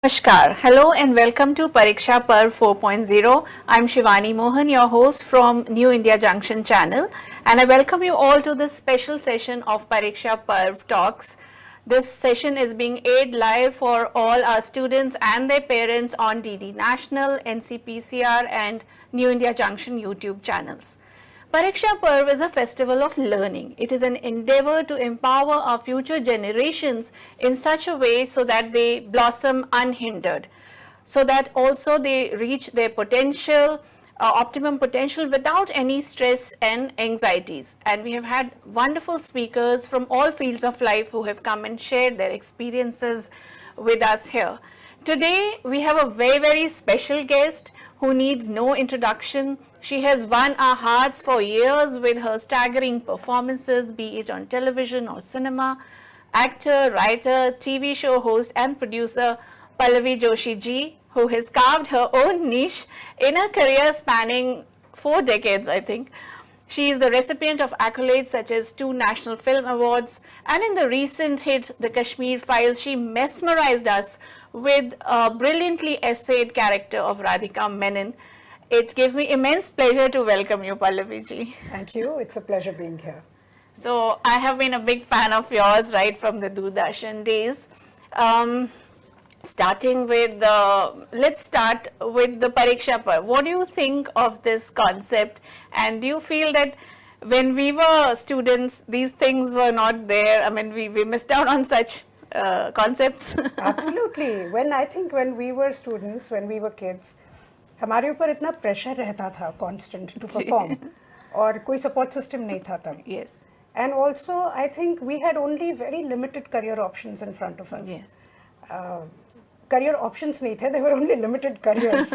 Namaskar. Hello and welcome to Pariksha Parv 4.0. I'm Shivani Mohan, your host from New India Junction channel, and I welcome you all to this special session of Pariksha Parv Talks. This session is being aired live for all our students and their parents on DD National, NCPCR and New India Junction YouTube channels. Pariksha Parv is a festival of learning. It is an endeavor to empower our future generations in such a way so that they blossom unhindered, so that also they reach their potential, optimum potential without any stress and anxieties. And we have had wonderful speakers from all fields of life who have come and shared their experiences with us here. Today, we have a very special guest who needs no introduction. She has won our hearts for years with her staggering performances, be it on television or cinema. Actor, writer, TV show host and producer Pallavi Joshi ji, who has carved her own niche in a career spanning 4 decades, I think. She is the recipient of accolades such as 2 National Film Awards, and in the recent hit, The Kashmir Files, she mesmerized us with a brilliantly essayed character of Radhika Menon. It gives me immense pleasure to welcome you, Pallavi ji. Thank you. It's a pleasure being here. So, I have been a big fan of yours right from the Doordarshan days. Starting with let's start with the Pariksha Parv. What do you think of this concept, and do you feel that when we were students, these things were not there? I mean, we missed out on such concepts. Absolutely. When we were students, when we were kids, हमारे ऊपर इतना pressure रहता था constant to perform, और कोई support system नहीं था तब. Yes. And also, I think we had only very limited career options in front of us. Yes. Career options नहीं थे, they were only limited careers.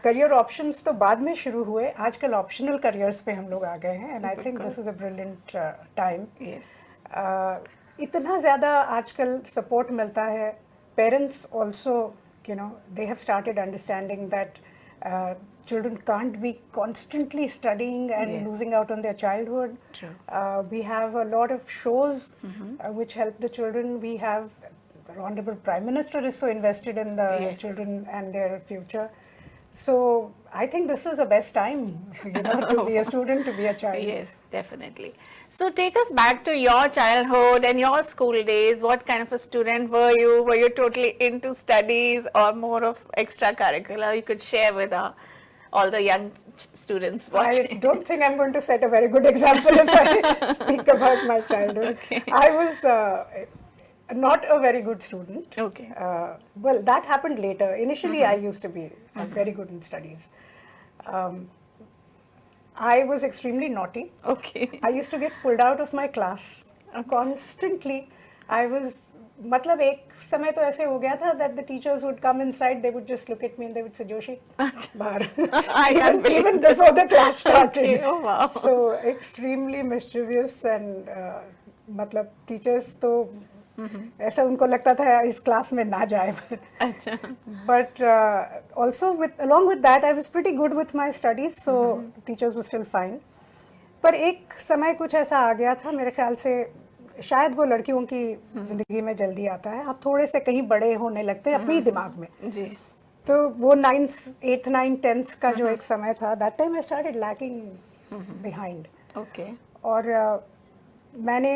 Career options तो बाद में शुरू हुए, आजकल optional careers पे हम लोग आ गए हैं, and I think this is a brilliant time. Yes. इतना ज़्यादा आजकल support मिलता है. Parents also, they have started understanding that children can't be constantly studying and Yes. losing out on their childhood. True. We have a lot of shows which help the children. We have the Honorable Prime Minister is so invested in the Yes. children and their future. So I think this is the best time, to be a student, to be a child. Yes, definitely. So take us back to your childhood and your school days. What kind of a student were you? Were you totally into studies or more of extracurricular? You could share with all the young students watching. I don't think I'm going to set a very good example if I speak about my childhood. Okay. I was not a very good student. Okay. Well, that happened later. Initially, I used to be very good in studies. I was extremely naughty. Okay. I used to get pulled out of my class constantly. I was, मतलब एक समय तो ऐसे हो गया था that the teachers would come inside, they would just look at me and they would say, Joshi, बाहर. even before the class started. Okay. Oh, wow. So extremely mischievous and मतलब teachers तो ऐसा उनको लगता था इस क्लास में ना जाए. But also along with that, I was pretty good with my studies, so teachers were still fine. पर एक समय कुछ ऐसा आ गया था, मेरे ख्याल से शायद वो लड़कियों की जिंदगी में जल्दी आता है. आप थोड़े से कहीं बड़े होने लगते हैं अपनी दिमाग में. जी. तो वो 9th, 8th, 9th, 10th का जो एक समय था, that time I started lacking behind. Okay. और मैंने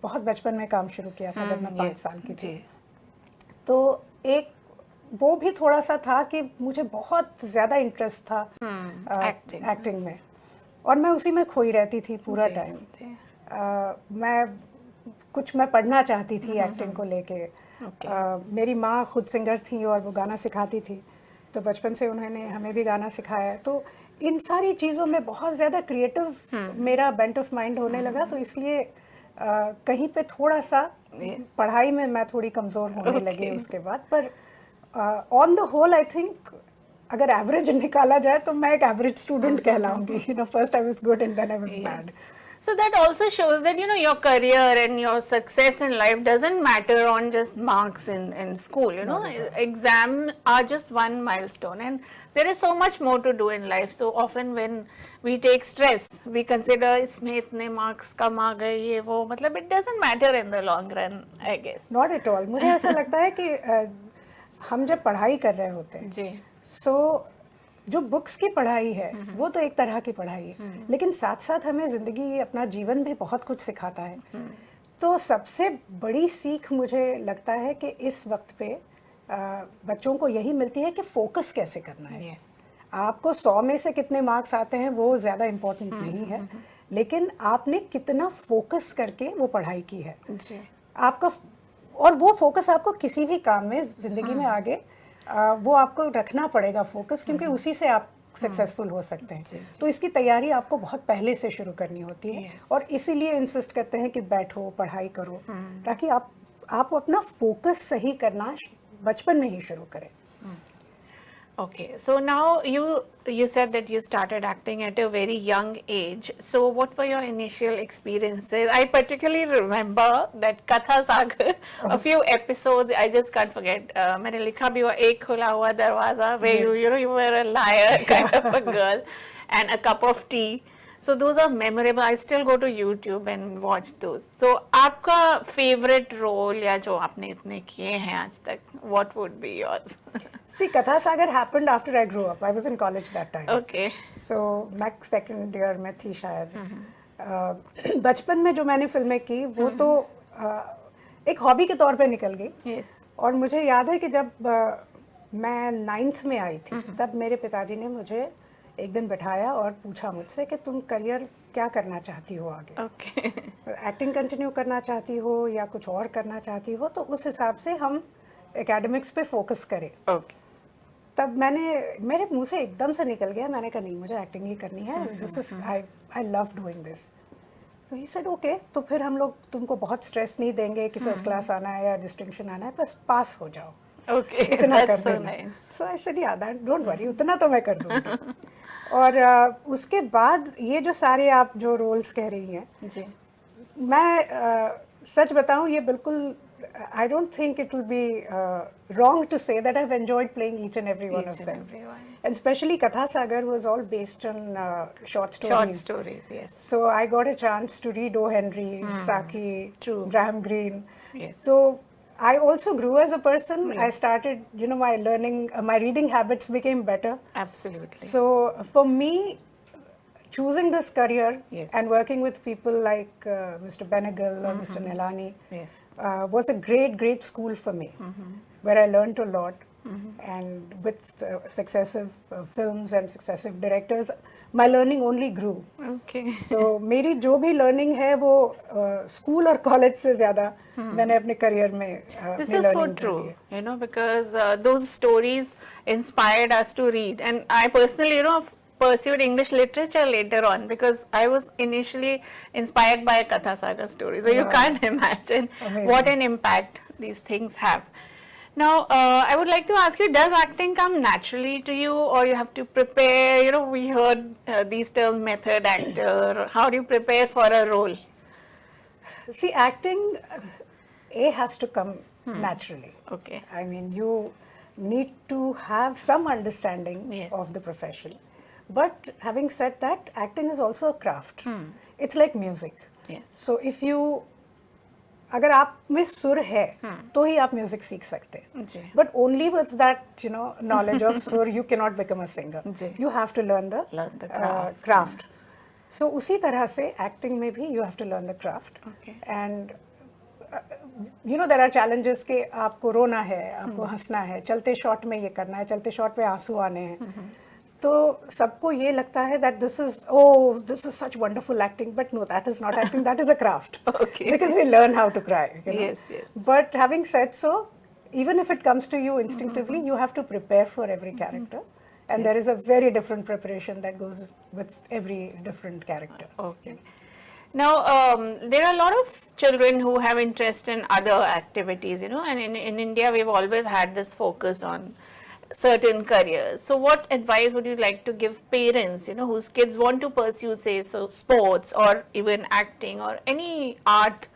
बहुत बचपन में काम शुरू किया था जब मैं 5 साल की थी. तो एक वो भी थोड़ा सा था कि मुझे बहुत ज़्यादा इंटरेस्ट था एक्टिंग में, और मैं उसी में खोई रहती थी पूरा टाइम. मैं पढ़ना चाहती थी एक्टिंग को लेके. मेरी माँ खुद सिंगर थी और वो गाना सिखाती थी, तो बचपन से उन्होंने हमें भी गाना सिखाया. तो इन सारी चीज़ों में बहुत ज़्यादा क्रिएटिव मेरा बेंट ऑफ माइंड होने लगा. तो इसलिए कहीं पे थोड़ा सा पढ़ाई में मैं थोड़ी कमज़ोर होने लगी उसके बाद. पर on the whole I think अगर एवरेज निकाला जाए तो मैं एक एवरेज स्टूडेंट कहलाऊंगी. First I was good and then I was bad. So that also shows that, you know, your career and your success in life doesn't matter on just marks in school, you know. Exam are just one milestone, and there is so much more to do in life. So often when we take stress, we consider इसमें इतने marks कम आ गए ये वो, मतलब it doesn't matter in the long run, I guess. Not at all. मुझे ऐसा लगता है कि हम जब पढ़ाई कर रहे होते हैं जी. So जो बुक्स की पढ़ाई है वो तो एक तरह की पढ़ाई है, लेकिन साथ साथ हमें ज़िंदगी अपना जीवन भी बहुत कुछ सिखाता है. तो सबसे बड़ी सीख मुझे लगता है कि इस वक्त पे बच्चों को यही मिलती है कि फोकस कैसे करना है. Yes. आपको 100 में से कितने मार्क्स आते हैं वो ज़्यादा इम्पोर्टेंट नहीं है, लेकिन आपने कितना फोकस करके वो पढ़ाई की है. जी. आपका और वो फोकस आपको किसी भी काम में ज़िंदगी में आगे वो आपको रखना पड़ेगा फोकस, क्योंकि उसी से आप सक्सेसफुल हो सकते हैं. तो इसकी तैयारी आपको बहुत पहले से शुरू करनी होती है. और इसीलिए इंसिस्ट करते हैं कि बैठो पढ़ाई करो, ताकि आप अपना फोकस सही करना बचपन में ही शुरू करें. Okay, so now you said that you started acting at a very young age. So what were your initial experiences? I particularly remember that Katha Sagar, a few episodes I just can't forget. मैंने लिखा भी हुआ एक खुला हुआ दरवाजा, where you were a liar kind of a girl, and a cup of tea. So those are memorable. I still go to YouTube and watch those. So आपका favorite role या जो आपने इतने किए हैं आज तक, what would be yours? See, Katha Sagar happened after I grew up. I was in college that time. Okay. So मैं second year में थी शायद. बचपन में जो मैंने फिल्में की वो तो एक हॉबी के तौर पे निकल गई. Yes. और मुझे याद है कि जब मैं 9th में आई थी तब मेरे पिताजी ने मुझे एक दिन बैठाया और पूछा मुझसे कि तुम करियर क्या करना चाहती हो आगे. Okay. एक्टिंग कंटिन्यू करना चाहती हो या कुछ और करना चाहती हो, तो उस हिसाब से हम एकेडमिक्स पे फोकस करें. Okay. तब मेरे मुंह से एकदम से निकल गया, मैंने कहा नहीं मुझे एक्टिंग ही करनी है. This is I love doing this. तो ही सेड ओके, तो फिर हम लोग तुमको बहुत स्ट्रेस नहीं देंगे कि फर्स्ट क्लास आना है या डिस्टिंक्शन आना है, बस पास हो जाओ. Okay, इतना कर that's so देना. nice. सो आई सेड या दैट डोंट वरी, उतना तो मैं कर दूंगी. और उसके बाद ये जो सारे आप जो रोल्स कह रही हैं, जी. मैं सच बताऊं ये बिल्कुल I don't think it will be wrong to say that I've enjoyed playing each and every one of them. And especially Katha Sagar was all based on short stories. Short stories, yes. So I got a chance to read O. Henry, Saki, True. Graham Greene. Yes. So I also grew as a person. I started, my my reading habits became better. Absolutely. So for me, choosing this career and working with people like Mr. Benegal or Mr. Nilani was a great school for me, where I learned a lot. And with successive films and successive directors, my learning only grew. Okay. So मेरी जो भी learning है वो school और college से ज़्यादा मैंने अपने career में This is so true, because those stories inspired us to read. And I personally, pursued English literature later on because I was initially inspired by Katha Saga stories. So you can't imagine what an impact these things have. Now, I would like to ask you, does acting come naturally to you, or you have to prepare? We heard these terms, method actor. How do you prepare for a role? See, acting, has to come naturally. Okay. I mean, you need to have some understanding of the profession. But having said that, acting is also a craft. It's like music. Yes. So if you, अगर आप में सुर है तो ही आप music सीख सकते हैं. But only with that, knowledge of sur, you cannot become a singer. You have to learn the craft. So उसी तरह से acting में भी you have to learn the craft. Okay. And there are challenges कि आपको रोना है, आपको हंसना है, चलते शॉट में ये करना है, चलते शॉट पे आंसू आने हैं. तो सबको ये लगता है that this is such wonderful acting, but no, that is not acting, that is a craft. Okay. Because we learn how to cry. Yes. But having said so, even if it comes to you instinctively, you have to prepare for every character. And there is a very different preparation that goes with every different character. Okay. Now, there are a lot of children who have interest in other activities, and in India, we've always had this focus on certain careers. So what advice would you like to give parents, whose kids want to pursue, say, so sports or even acting or any art?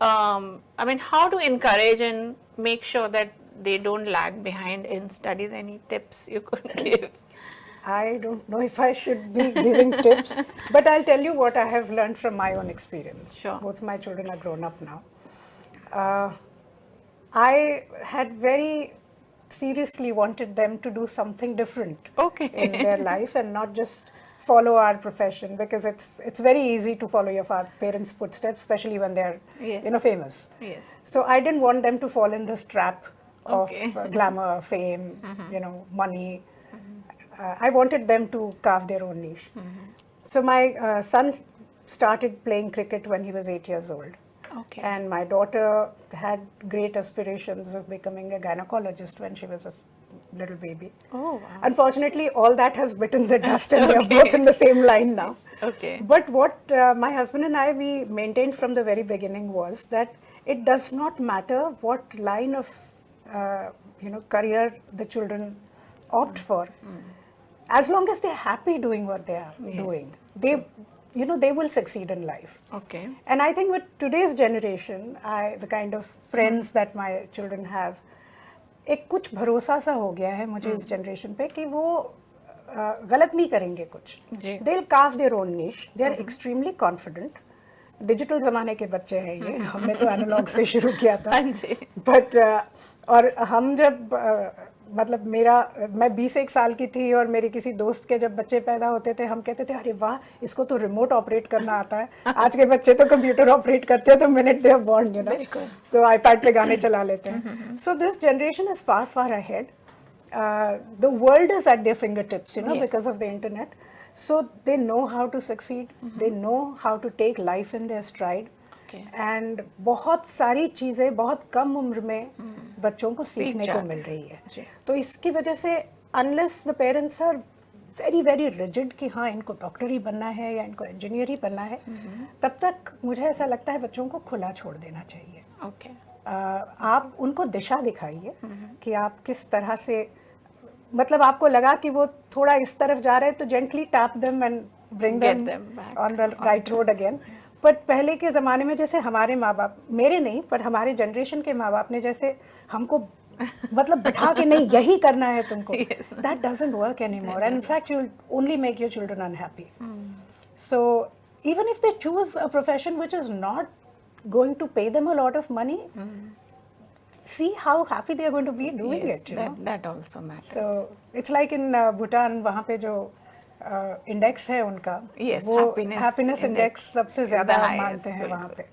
I mean, how to encourage and make sure that they don't lag behind in studies? Any tips you could give? I don't know if I should be giving tips, but I'll tell you what I have learned from my own experience. Sure. Both my children are grown up now. I had very seriously wanted them to do something different in their life and not just follow our profession, because it's very easy to follow your parents' footsteps, especially when they're famous. Yes. So I didn't want them to fall in this trap of glamour, fame, money. I wanted them to carve their own niche. So my son started playing cricket when he was 8 years old. Okay. And my daughter had great aspirations of becoming a gynecologist when she was a little baby. Oh, wow. Unfortunately, all that has bitten the dust and they are both in the same line now. Okay. But what my husband and I, we maintained from the very beginning was that it does not matter what line of career the children opt for. As long as they're happy doing what they are doing, they will succeed in life. Okay. And I think with today's generation, the kind of friends that my children have, एक कुछ भरोसा सा हो गया है मुझे इस generation पे कि वो गलत नहीं करेंगे कुछ. They'll carve their own niche. They are extremely confident. Digital ज़माने के बच्चे हैं ये. हमने तो एनालॉग से शुरू किया था. बट और हम जब मतलब मैं 21 साल की थी और मेरे किसी दोस्त के जब बच्चे पैदा होते थे हम कहते थे अरे वाह इसको तो रिमोट ऑपरेट करना आता है. आज के बच्चे तो कंप्यूटर ऑपरेट करते हैं तो minute they are born so iPad पे गाने चला लेते हैं. So this generation is far far ahead. The world is at their finger tips because of the internet. So they know how to succeed, they know how to take life in their stride. And बहुत सारी चीज़ें बहुत कम उम्र में बच्चों को सीखने को मिल रही है. तो इसकी वजह से unless the parents are very very rigid कि हाँ इनको डॉक्टर ही बनना है या इनको इंजीनियर ही बनना है, तब तक मुझे ऐसा लगता है बच्चों को खुला छोड़ देना चाहिए. आप उनको दिशा दिखाइए कि आप किस तरह से, मतलब आपको लगा कि वो थोड़ा इस तरफ जा रहे हैं तो gently tap them and bring them on the right road again. But पहले के ज़माने में जैसे हमारे माँ बाप, मेरे नहीं पर हमारे जनरेशन के माँ बाप ने जैसे हमको मतलब बिठा के नहीं यही करना है तुमको, that doesn't work anymore and in fact you will only make your children unhappy. So even if they choose a profession which is not going to pay them a lot of money, see how happy they are going to be doing it. That also matters. So it's like in Bhutan, वहाँ पे जो index है उनका, वो happiness index सबसे ज़्यादा मानते हैं वहाँ पे.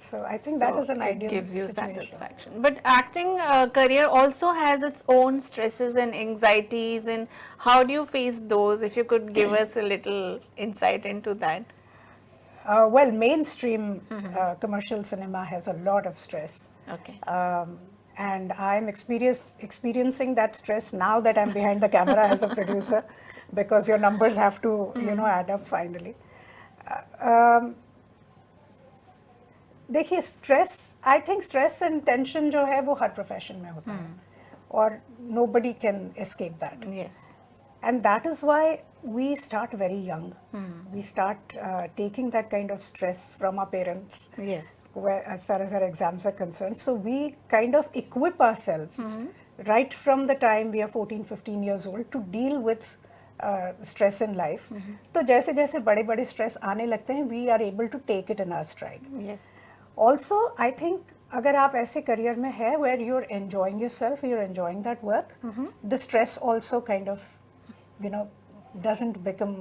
So I think that is an ideal gives you situation. satisfaction. But acting career also has its own stresses and anxieties, and how do you face those? If you could give us a little insight into that. Well, mainstream commercial cinema has a lot of stress. Okay. And I'm experiencing that stress now that I'm behind the camera as a producer, because your numbers have to, add up finally. देखिए stress, I think stress and tension जो है वो हर profession में होता है, और nobody can escape that. Yes. And that is why we start very young. We start taking that kind of stress from our parents. Yes. As far as our exams are concerned. So we kind of equip ourselves right from the time we are 14, 15 years old to deal with stress in life. तो जैसे जैसे बड़े बड़े stress आने लगते हैं, we are able to take it in our stride. Yes. Also, I think अगर आप ऐसे career में है where you're enjoying yourself, you're enjoying that work, the stress also kind of, doesn't become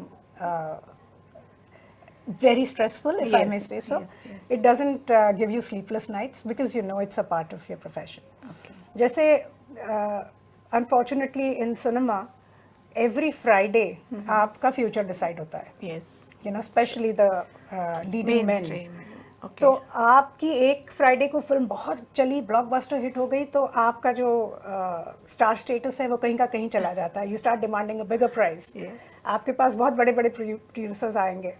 very stressful, if I may say so. Yes. It doesn't give you sleepless nights because it's a part of your profession. Okay. जैसे unfortunately in cinema, every Friday आपका future decide होता है. Yes. Especially the leading men. Okay. तो आपकी एक Friday को film बहुत चली, ब्लॉकबस्टर हिट हो गई, तो आपका जो स्टार स्टेटस है वो कहीं का कहीं चला जाता है. You start demanding a bigger price. आपके पास बहुत बड़े बड़े प्रोड्यूसर्स आएंगे,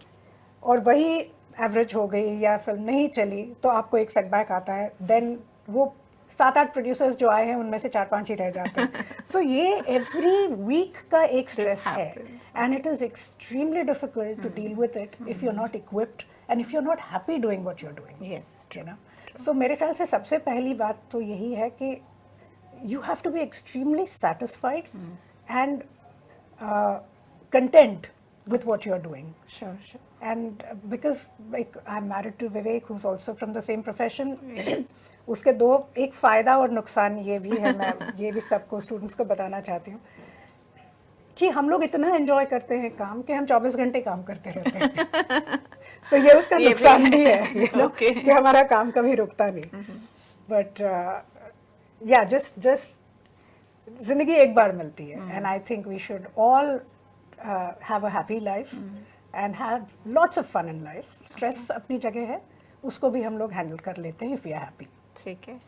और वही एवरेज हो गई या फिल्म नहीं चली तो आपको एक सेटबैक आता है. देन वो 7-8 प्रोड्यूसर्स जो आए हैं उनमें से 4-5 ही रह जाते हैं. So ये every week का एक stress है, and it is extremely difficult to deal with it if you're not equipped and if you're not happy doing what you're doing. Yes, you know. So मेरे ख्याल से सबसे पहली बात तो यही है कि you have to be extremely satisfied and content with what you're doing. Sure. And because like I'm married to Vivek, who's also from the same profession. उसके दो एक फ़ायदा और नुकसान ये भी है, मैं ये भी सबको स्टूडेंट्स को बताना चाहती हूँ कि हम लोग इतना एंजॉय करते हैं काम कि हम 24 घंटे काम करते रहते हैं. So ये उसका नुकसान भी है, you know, कि हमारा काम कभी रुकता नहीं. But yeah, just जिंदगी एक बार मिलती है, and I think we should all have a happy life and have lots of fun in life. Stress अपनी जगह है, उसको भी हम लोग हैंडल कर लेते हैं if we are happy. ठीक है.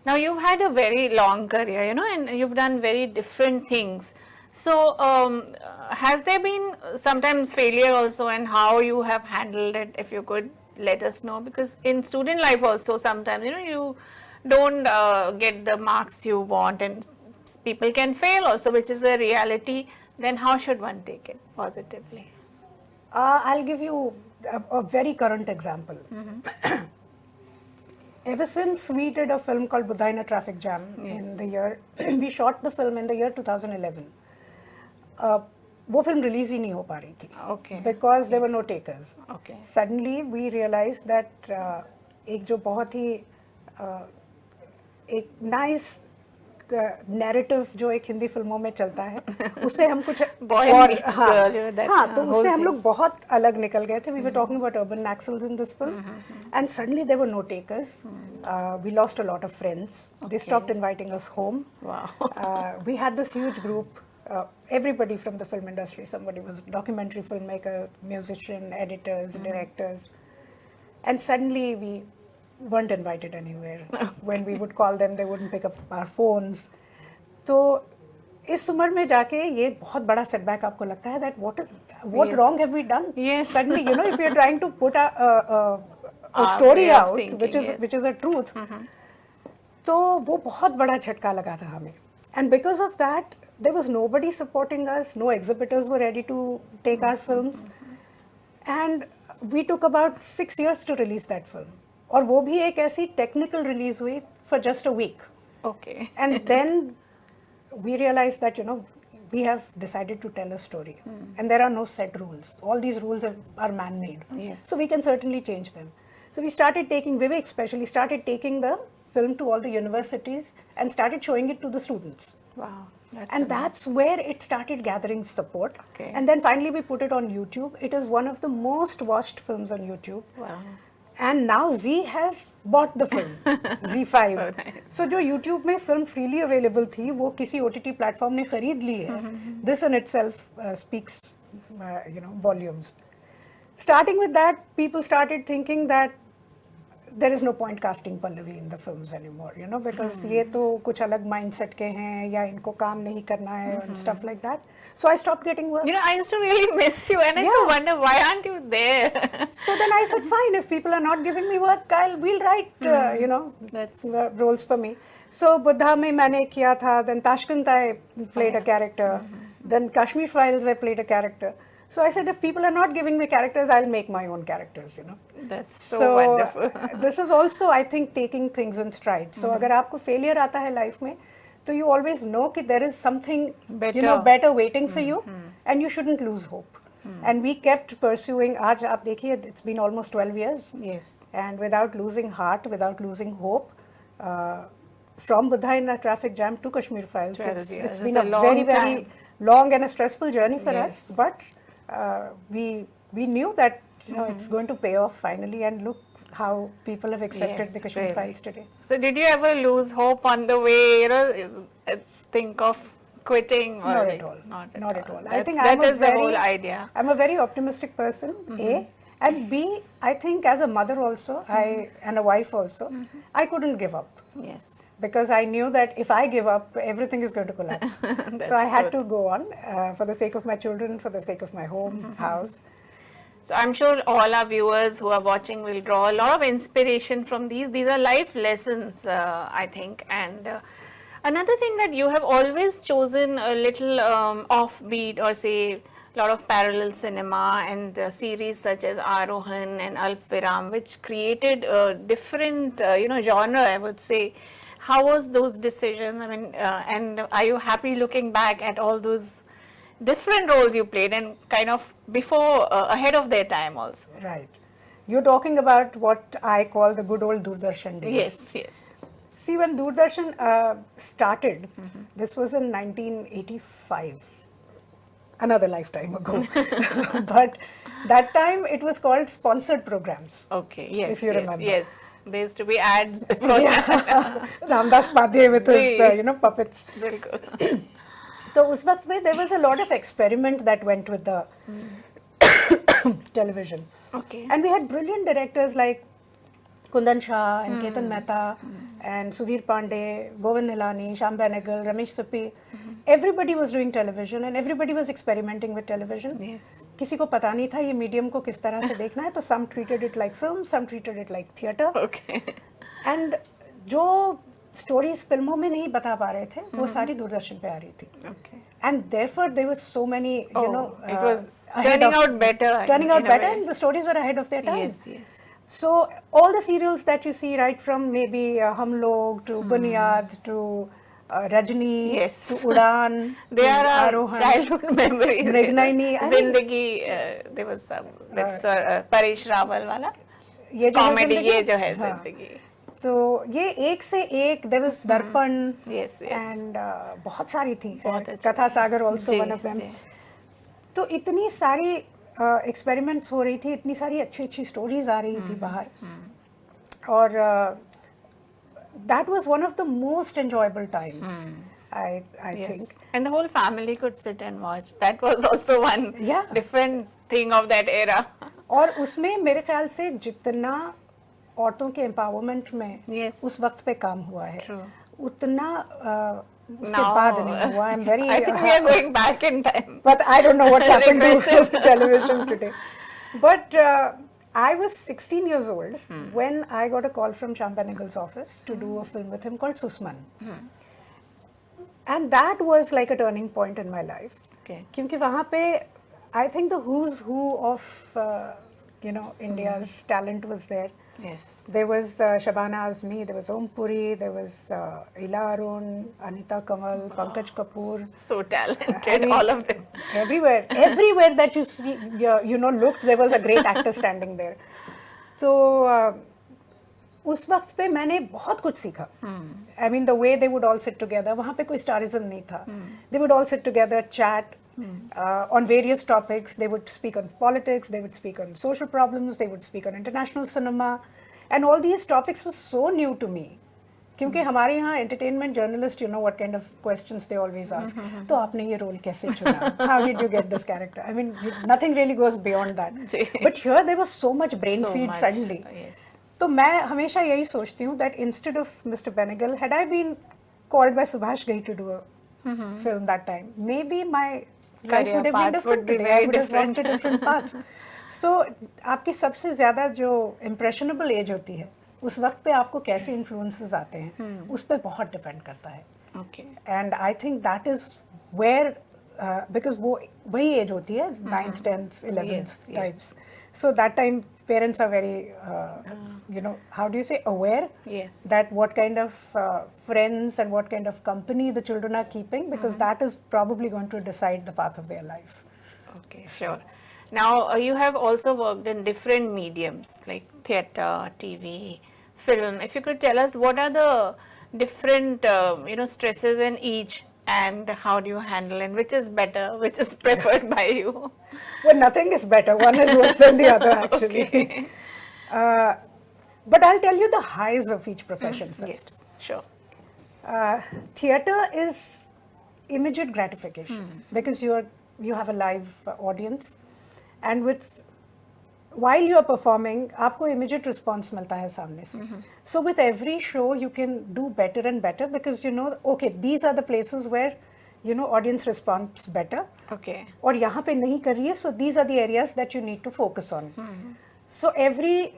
Now you've had a very long career, you know, and you've done very different things. So has there been sometimes failure also, and how you have handled it? If you could let us know, because in student life also sometimes, you know, you don't get the marks you want, and people can fail also, which is a reality. Then how should one take it positively? I'll give you a very current example. Ever since we did a film called Buddha in a Traffic Jam in the year, we shot the film in the year 2011. वो film release ही नहीं हो पा रही थी, because there were no takers. Suddenly we realized that एक जो बहुत ही एक nice नैरेटिव जो एक हिंदी फिल्मों में चलता है, उससे हम कुछ और तो उससे हम लोग बहुत अलग निकल गए थे. We were talking about urban naxals in this film, and suddenly there were no takers. We lost a lot of friends. They stopped inviting us home. We had this huge group, everybody from the film industry. Somebody was a documentary filmmaker, musician, editors, directors, and suddenly we weren't invited anywhere. When we would call them, they wouldn't pick up our phones. तो इस उम्र में जाके ये बहुत बड़ा setback आपको लगता है that what wrong have we done? Suddenly, you know, if you're trying to put a story out, which is a truth, तो वो बहुत बड़ा झटका लगा था हमें. And because of that, there was nobody supporting us. No exhibitors were ready to take our films, and we took about 6 years to release that film. और वो भी एक ऐसी टेक्निकल रिलीज हुई for just a week. And then we realized that, you know, we have decided to tell a story, and there are no set rules. All these rules are man-made. So we can certainly change them. So we started taking, Vivek especially started taking the film to all the universities and started showing it to the students. And that's where it started gathering support. And then finally we put it on YouTube. It is one of the most watched films on YouTube. And now Z has bought the film, Z5. So जो YouTube में film freely available थी, वो किसी OTT platform ने खरीद ली है. This in itself speaks, you know, volumes. Starting with that, people started thinking that there is no point casting Pallavi in the films anymore, you know, because ये तो कुछ अलग mindset के हैं, या इनको काम नहीं करना है, and stuff like that. So I stopped getting work. You know, I used to really miss you, and I used to wonder, why aren't you there? So then I said, fine, if people are not giving me work, we'll write, you know, roles for me. So Buddha में मैंने किया था, then Tashkent I played a character, then Kashmir Files I played a character. So I said, if people are not giving me characters, I'll make my own characters, you know. That's so wonderful. This is also, I think, taking things in stride. So अगर आपको failure आता है life में, तो you always know that there is something better, you know, better waiting for you, and you shouldn't lose hope. And we kept pursuing. आज आप देखिए, it's been almost 12 years. And without losing heart, without losing hope, from Buddha in a Traffic Jam to Kashmir Files, it's been a very, very long and a stressful journey for us. But we knew that, you know, it's going to pay off finally, and look how people have accepted the Kashmir Files today. So did you ever lose hope on the way, you know, think of quitting? Or not at all. Not at all. I think that is the whole idea. I'm a very optimistic person, A, and B, I think as a mother also, and a wife also, I couldn't give up. Because I knew that if I give up, everything is going to collapse. So I had to go on for the sake of my children, for the sake of my home, house. So I'm sure all our viewers who are watching will draw a lot of inspiration from these. These are life lessons, I think. And another thing that you have always chosen a little offbeat, or say a lot of parallel cinema and series such as Arohan and Alp-Viram, which created a different, genre, I would say. How was those decisions? I mean, and are you happy looking back at all those different roles you played and kind of before, ahead of their time also? Right. You're talking about what I call the good old Doordarshan days. Yes, yes. See, when Doordarshan started, this was in 1985, another lifetime ago. But that time it was called sponsored programs. Okay, yes, if you remember. Yes, there used to be ads. Yeah. Ramdas Padhe with his, puppets. Bilkul. So उस वक्त में there was a lot of experiment that went with the television. Okay. And we had brilliant directors like Kundan Shah and Ketan Mehta and Sudhir Pandey, Govind Nilani, Shyam Benegal, Ramesh Sippy. Everybody was doing television and everybody was experimenting with television. Yes. किसी को पता नहीं था ये medium को किस तरह से देखना है, तो some treated it like film, some treated it like theatre. Okay. And जो stories फिल्मों में नहीं बता पा रहे थे, वो सारी दूरदर्शन पे आ रही थी. Okay. And therefore there were so many, it was turning out better. Turning out better, and the stories were ahead of their time. Yes, yes. So all the serials that you see, right from maybe Hum Log to Bunyad to Rajni Yes. to Udan, They to are our Arohan, childhood memories. Mrignaini, I mean, Zindagi, there was some, that's Paresh Rawal wala. ये जो है Comedy, जिंदगी, ये जो है हाँ. जिंदगी. तो ये एक से एक, there was दर्पण, Yes, yes. and बहुत सारी थी, बहुत अच्छी. कथा सागर also ji, one of them. जी. तो इतनी सारी एक्सपेरिमेंट्स हो रही थी, इतनी सारी अच्छी अच्छी स्टोरीज आ रही थी बाहर, और that was one of the most enjoyable times, I Yes. think. And the whole family could sit and watch. That was also one Yeah. different thing of that era. और उसमें मेरे ख्याल से जितना औरतों के एम्पावरमेंट में Yes. उस वक्त पे काम हुआ है, True. उतना उसके Now, बाद नहीं हुआ. I'm very I think we are going back in time. but I don't know what's happened to Regressive. television today. But I was 16 years old when I got a call from Shyam Benegal's office to do a film with him called Susman. And that was like a turning point in my life. Okay. क्योंकि वहाँ पे I think the who's who of India's talent was there. Yes. There was Shabana Azmi, there was Om Puri, there was Ila Arun, Anita Kamal, Pankaj Kapoor. So talented, I mean, all of them. Everywhere that you see, looked, there was a great actor standing there. So उस वक्त पे मैंने बहुत कुछ सीखा. I mean, the way they would all sit together, वहाँ पे कोई starism नहीं था. They would all sit together, chat on various topics. They would speak on politics, they would speak on social problems, they would speak on international cinema, and all these topics were so new to me. क्योंकि हमारे यहाँ entertainment journalist, you know what kind of questions they always ask. तो आपने ये role कैसे चुना? How did you get this character? I mean, nothing really goes beyond that. But here there was so much brain feed suddenly. Yes. तो मैं हमेशा यही सोचती हूँ that instead of Mr. Benegal, had I been called by Subhash Ghai to do a film that time, maybe my life would have been different today. I would have walked a different path. So आपकी सबसे ज़्यादा जो impressionable age होती है, उस वक्त पे आपको कैसे influences आते हैं, उस पे बहुत depend करता है. Okay. And I think that is where, because वो वही age होती है, 9th, 10th, 11th Yes, types. So that time parents are very, how do you say, aware Yes. that what kind of friends and what kind of company the children are keeping, because that is probably going to decide the path of their life. Okay, sure. Now, you have also worked in different mediums like theatre, TV, film. If you could tell us what are the different, stresses in each, and how do you handle, and which is better, which is preferred by you? Well, nothing is better. One is worse than the other, actually. Okay. But I'll tell you the highs of each profession first. Yes, sure. Theatre is immediate gratification because you have a live audience, and while you are performing, आपको immediate response मिलता है सामने से. So with every show, you can do better and better because you know, okay, these are the places where audience responds better. Okay. और यहाँ पे नहीं कर रही है, so these are the areas that you need to focus on. So every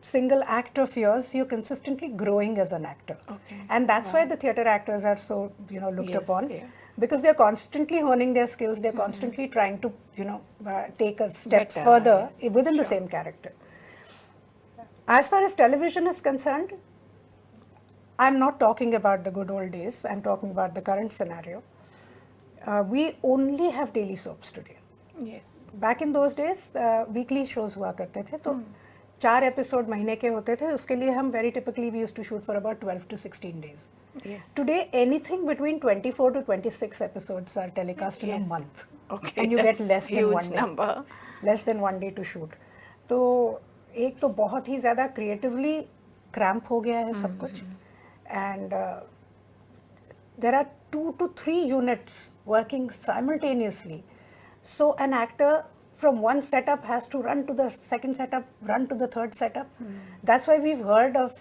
single act of yours, you're consistently growing as an actor. Okay. And that's why the theatre actors are so, looked Yes, upon. yeah. Because they're constantly honing their skills, they're constantly trying to, take a step Better, further yes, within the sure. same character. As far as television is concerned, I'm not talking about the good old days, I'm talking about the current scenario. We only have daily soaps today. Yes. Back in those days, weekly shows हुआ करते थे, तो 4 episode महीने के होते थे, उसके लिए हम very typically we used to shoot for about 12 to 16 days. Yes. Today, anything between 24 to 26 episodes are telecast in a Yes. month. Okay. And you get That's less than huge 1 day. number. Less than 1 day to shoot. तो एक तो बहुत ही ज़्यादा creatively cramp हो गया है सब कुछ. And there are 2 to 3 units working simultaneously. So an actor from one setup has to run to the second setup, run to the third setup. That's why we've heard of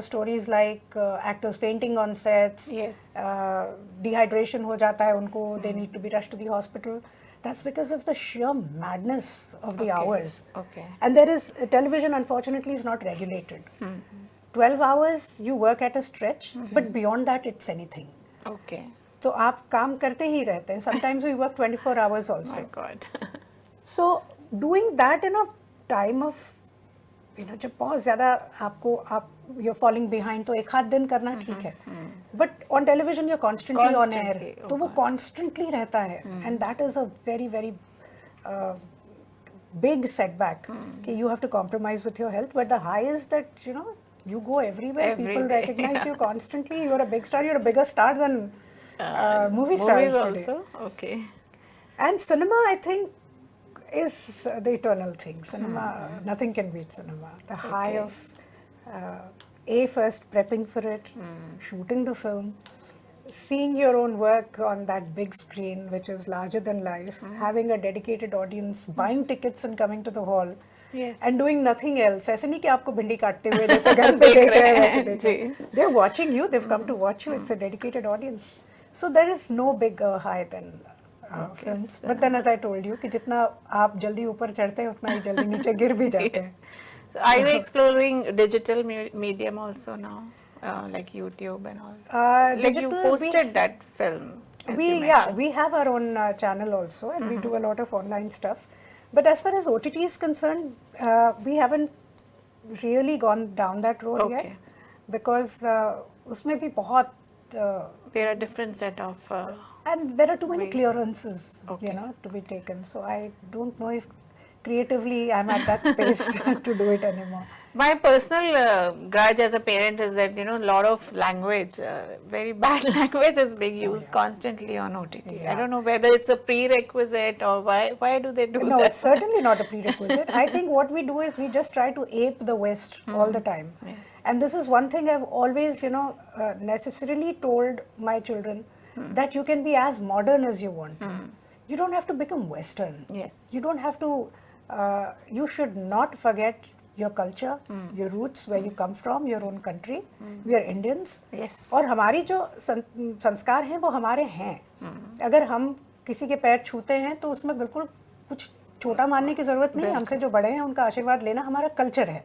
stories like actors fainting on sets. Yes. Dehydration ho jata hai unko, they need to be rushed to the hospital. That's because of the sheer madness of the hours. Okay. And there is television, unfortunately, is not regulated. 12 hours you work at a stretch, but beyond that it's anything. Okay. तो आप काम करते ही रहते हैं. Sometimes we work 24 hours also. My God. So doing that in a time of, जब बहुत ज़्यादा you're falling behind, तो एक आध दिन करना ठीक है. But on television you're constantly on air. तो वो constantly रहता है. And that is a very, very big setback. कि you have to compromise with your health. But the high is that, you go everywhere. People recognize you constantly. You're a big star. You're a bigger star than movie stars today. Also? Okay. And cinema, I think, is the eternal thing. Cinema, nothing can beat cinema. The high of first prepping for it, shooting the film, seeing your own work on that big screen, which is larger than life, having a dedicated audience, buying tickets and coming to the hall. Yes. And doing nothing else. ऐसे नहीं कि आपको भिंडी काटते हुए जैसे घर पे देख रहे हैं वैसे देख रहे हैं. They're watching you. They've come to watch you. It's a dedicated audience. So there is no bigger high than films. But then, as I told you, कि जितना आप जल्दी ऊपर चढ़ते हैं, उतना ही जल्दी नीचे गिर भी जाते हैं. So are you exploring digital medium also now, like YouTube and all? Like you posted that film. We have our own channel also, and we do a lot of online stuff. But as far as OTT is concerned, we haven't really gone down that road yet, because उसमें भी बहुत there are different set of and there are too many ways. Clearances, to be taken. So I don't know if creatively I'm at that space to do it anymore. My personal grudge as a parent is that, a lot of language, very bad language is being used constantly on OTT. I don't know whether it's a prerequisite or why do they do that? No, it's certainly not a prerequisite. I think what we do is we just try to ape the West all the time. Yes. And this is one thing I've always, necessarily told my children, that you can be as modern as you want to. You don't have to become Western. Yes. You don't have to, you should not forget your culture, your roots, where you come from, your own country. We are Indians. Yes. और हमारी जो संस्कार हैं वो हमारे हैं. अगर हम किसी के पैर छूते हैं तो उसमें बिल्कुल कुछ छोटा मानने की जरूरत नहीं. हमसे जो बड़े हैं उनका आशीर्वाद लेना हमारा कल्चर है.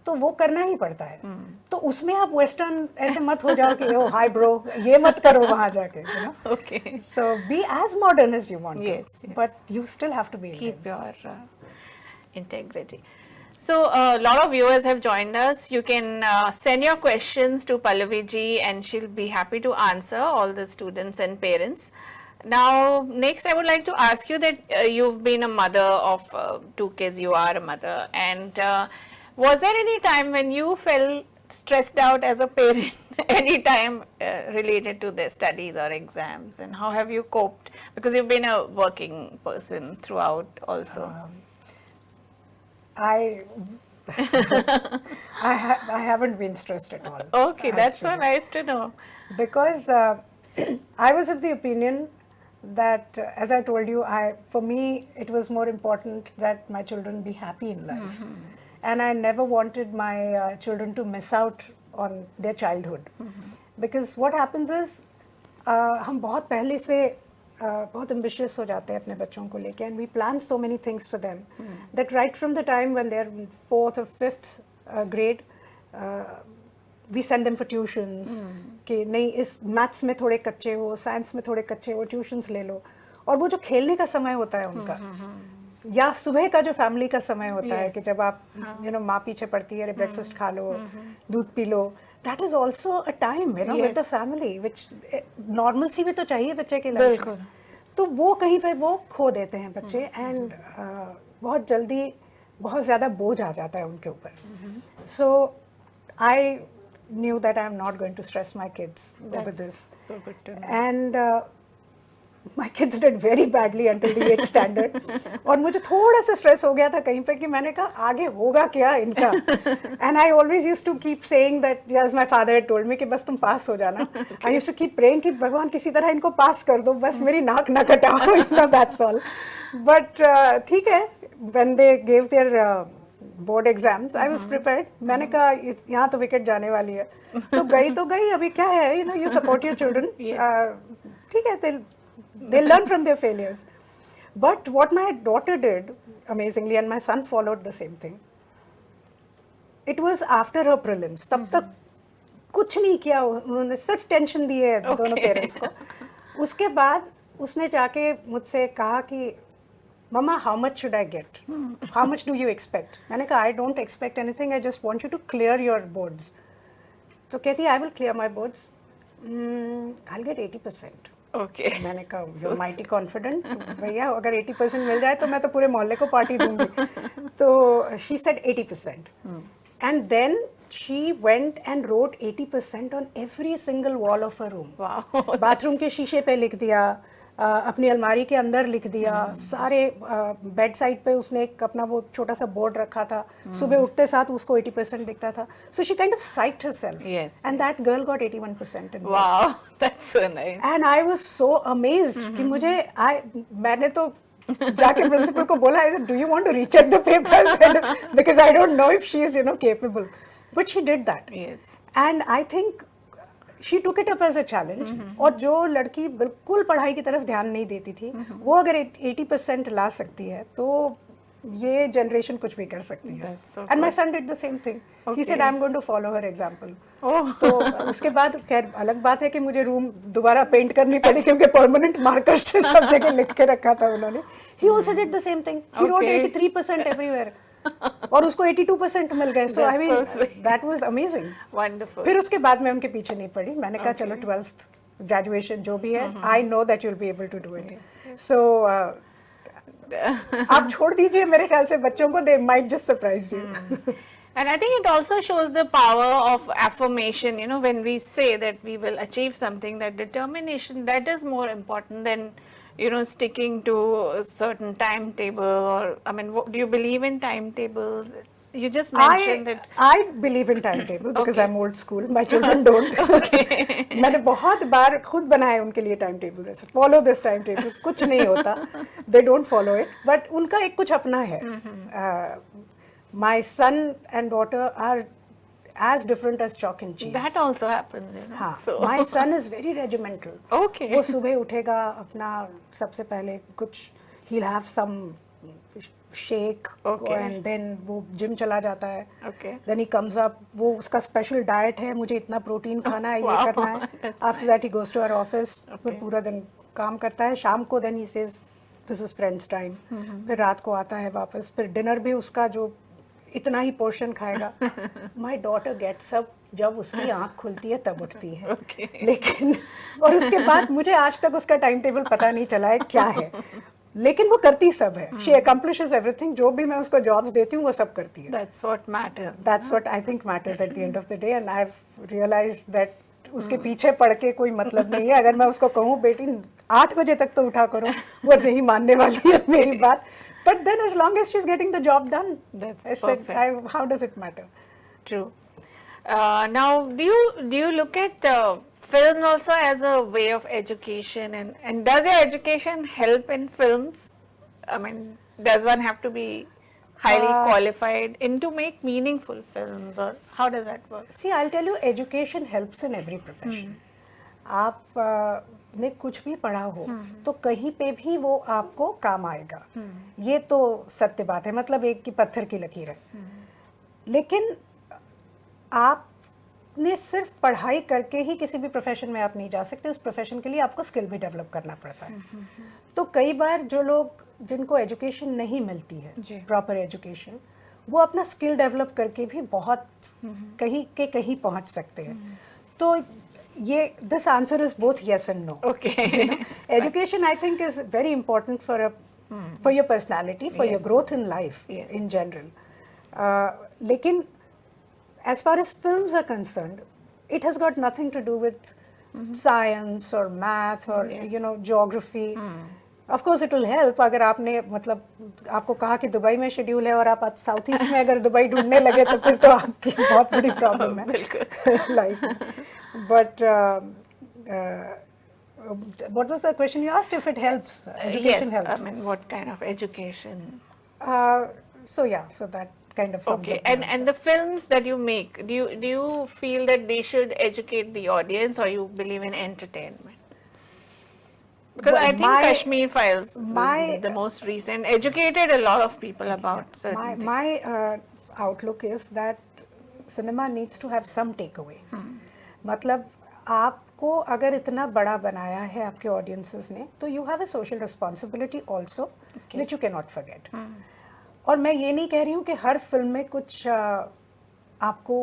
तो वो करना ही पड़ता है. तो उसमें आप वेस्टर्न ऐसे मत हो जाओ कि ओ हाय ब्रो, ये मत करो वहाँ जाके. Okay. So be as modern as you want to. Yes. But you still have to be Indian. Keep your integrity. So a lot of viewers have joined us. You can send your questions to Pallavi ji and she'll be happy to answer all the students and parents. Now, next I would like to ask you that you've been a mother of 2 kids, you are a mother, and was there any time when you felt stressed out as a parent, any time related to their studies or exams, and how have you coped? Because you've been a working person throughout also. I haven't been stressed at all. Okay, that's so nice to know. Because I was of the opinion that, as I told you, for me it was more important that my children be happy in life. And I never wanted my children to miss out on their childhood. Because what happens is, हम बहुत पहले से बहुत ambitious हो जाते हैं अपने बच्चों को लेके, and we plan so many things for them that right from the time when they are 4th or 5th grade we send them for tuitions कि नहीं इस मैथ्स में थोड़े कच्चे हो, साइंस में थोड़े कच्चे हो, ट्यूशंस ले लो। और वो जो खेलने का समय होता है उनका, या सुबह का जो फैमिली का समय होता है कि जब आप माँ पीछे पड़ती है, ब्रेकफास्ट खा लो, दूध P low, that is also a time with the family, which normalcy भी तो चाहिए बच्चे के लाइफ में। तो वो कहीं पे वो खो देते हैं बच्चे, एंड बहुत जल्दी बहुत ज़्यादा बोझ आ जाता है उनके ऊपर। सो आई knew that I'm not going to stress my kids over this. So good to know. And my kids did very badly until the 8th standard. और मुझे थोड़ा सा स्ट्रेस हो गया था कहीं पे कि मैंने कहा आगे होगा क्या इनका। And I always used to keep saying that, as my father had told me, कि बस तुम पास हो जाना। I used to keep praying कि भगवान किसी तरह इनको पास कर दो, बस मेरी नाक ना कटाओ, that's all. But ठीक है, when they gave their board exams, I was prepared. मैंने कहा यहाँ तो विकेट जाने वाली है, तो गई, अभी क्या है, यू सपोर्ट योर चिल्ड्रन, ठीक है, they learn from their failures. But what my daughter did amazingly, and my son followed the same thing, it was after her prelims. तब तक कुछ नहीं किया उन्होंने, सिर्फ टेंशन दी है दोनों पेरेंट्स को। उसके बाद उसने जाके मुझसे कहा कि Mama, how much should I get? How much do you expect? मैंने कहा I don't expect anything. I just want you to clear your boards. तो कहती है I will clear my boards. I'll get 80%. Okay. मैंने कहा you're mighty confident. भैया अगर 80% मिल जाए तो मैं तो पूरे मोहल्ले को पार्टी दूंगी। तो she said 80%. And then she went and wrote 80% on every single wall of her room. Wow. Bathroom के शीशे पे लिख दिया, अपनी अलमारी के अंदर लिख दिया, सारे बेड साइड पे उसने एक अपना वो छोटा सा बोर्ड रखा था, सुबह उठते साथ उसको 80% दिखता था। So she kind of psyched herself, and that girl got 81% in wow, that's so nice. And I was so amazed कि मैंने तो जाके प्रिंसिपल को बोला, do you want to recheck the papers, because I don't know if she is capable, but she did that. And I think she took it up as a challenge. और जो लड़की बिल्कुल पढ़ाई की तरफ ध्यान नहीं देती थी, वो अगर 80% ला सकती है तो ये जनरेशन कुछ भी कर सकती है। And my son did the same thing, he said I am going to follow her example. तो उसके बाद खैर अलग बात है कि मुझे रूम दोबारा पेंट करनी पड़ी, क्योंकि परमानेंट मार्कर से सब जगह लिख के रखा था उन्होंने। He also did the same thing, he wrote 83% everywhere, और उसको 82% मिल गए। So I mean that was amazing, wonderful. फिर उसके बाद मैं उनके पीछे नहीं पड़ी, मैंने कहा चलो 12th ग्रेजुएशन जो भी है, I know that you will be able to do it. So आप छोड़ दीजिए, मेरे ख्याल से बच्चों को they might just surprise you. And I think it also shows the power of affirmation, when we say that we will achieve something, that determination, that is more important than sticking to a certain timetable. Or I mean, do you believe in timetables? You just mentioned that. I believe in timetable because I'm old school. My children don't. मैंने बहुत बार खुद बनाए उनके लिए timetable, जैसे follow this timetable, कुछ नहीं होता, they don't follow it, but उनका एक कुछ अपना है। My son and daughter are as different as chalk and cheese. That also happens, हाँ, my son is very regimental. Okay. वो सुबह उठेगा, अपना सबसे पहले कुछ he'll have some shake, and then वो जिम चला जाता है। Then he comes up, वो उसका स्पेशल डाइट है, मुझे इतना प्रोटीन खाना है, ये करना है। After that he goes to our office, फिर पूरा दिन काम करता है। शाम को then he says this is friends time, फिर रात को आता है वापस, फिर डिनर भी उसका जो इतना ही पोर्शन खाएगा। माई डॉटर गेट्स अप, जब उसकी आँख खुलती है तब उठती है। लेकिन और उसके बाद मुझे आज तक उसका टाइम टेबल पता नहीं चला है क्या है, लेकिन वो करती सब है। शी अकम्प्लिशेस एवरीथिंग, जो भी मैं उसको जॉब्स देती हूँ वो सब करती है। That's what matters. That's what I think matters at the end of the day, and I've realized that उसके पीछे पड़ के कोई मतलब नहीं है। अगर मैं उसको कहूँ बेटी 8 बजे तक तो उठा करो, वो नहीं मानने वाली है मेरी बात। But then as long as she's getting the job done, that's perfect. How does it matter? True. Now, do you look at film also as a way of education, and does your education help in films? I mean, does one have to be highly qualified to make meaningful films, or how does that work? See, I'll tell you, education helps in every profession. आप आपने कुछ भी पढ़ा हो तो कहीं पे भी वो आपको काम आएगा, ये तो सत्य बात है, मतलब एक की पत्थर की लकीर है। लेकिन आपने सिर्फ पढ़ाई करके ही किसी भी प्रोफेशन में आप नहीं जा सकते, उस प्रोफेशन के लिए आपको स्किल भी डेवलप करना पड़ता है। तो कई बार जो लोग जिनको एजुकेशन नहीं मिलती है, प्रॉपर एजुकेशन, वो अपना स्किल डेवलप करके भी बहुत कहीं के कहीं पहुंच सकते हैं। तो ये this answer is both yes and no. Education I think is very important for your personality, for your growth in life in general. लेकिन as far as films are concerned, it has got nothing to do with science or math or you know geography. Of course it will help अगर आपने मतलब आपको कहा कि Dubai में schedule है और आप साउथ ईस्ट में अगर दुबई ढूंढने लगे तो फिर तो आपकी बहुत बड़ी प्रॉब्लम है लाइफ में। But what was the question you asked? If it helps, education helps. I mean, what kind of education? So yeah, so that kind of sums up the answer. And the films that you make, do you feel that they should educate the audience, or you believe in entertainment? Because Well, I think Kashmir Files, the most recent, educated a lot of people about certain things. My outlook is that cinema needs to have some takeaway. मतलब आपको अगर इतना बड़ा बनाया है आपके audiences ने, तो you have a social responsibility also, which you cannot forget. और मैं ये नहीं कह रही हूँ कि हर फिल्म में कुछ आपको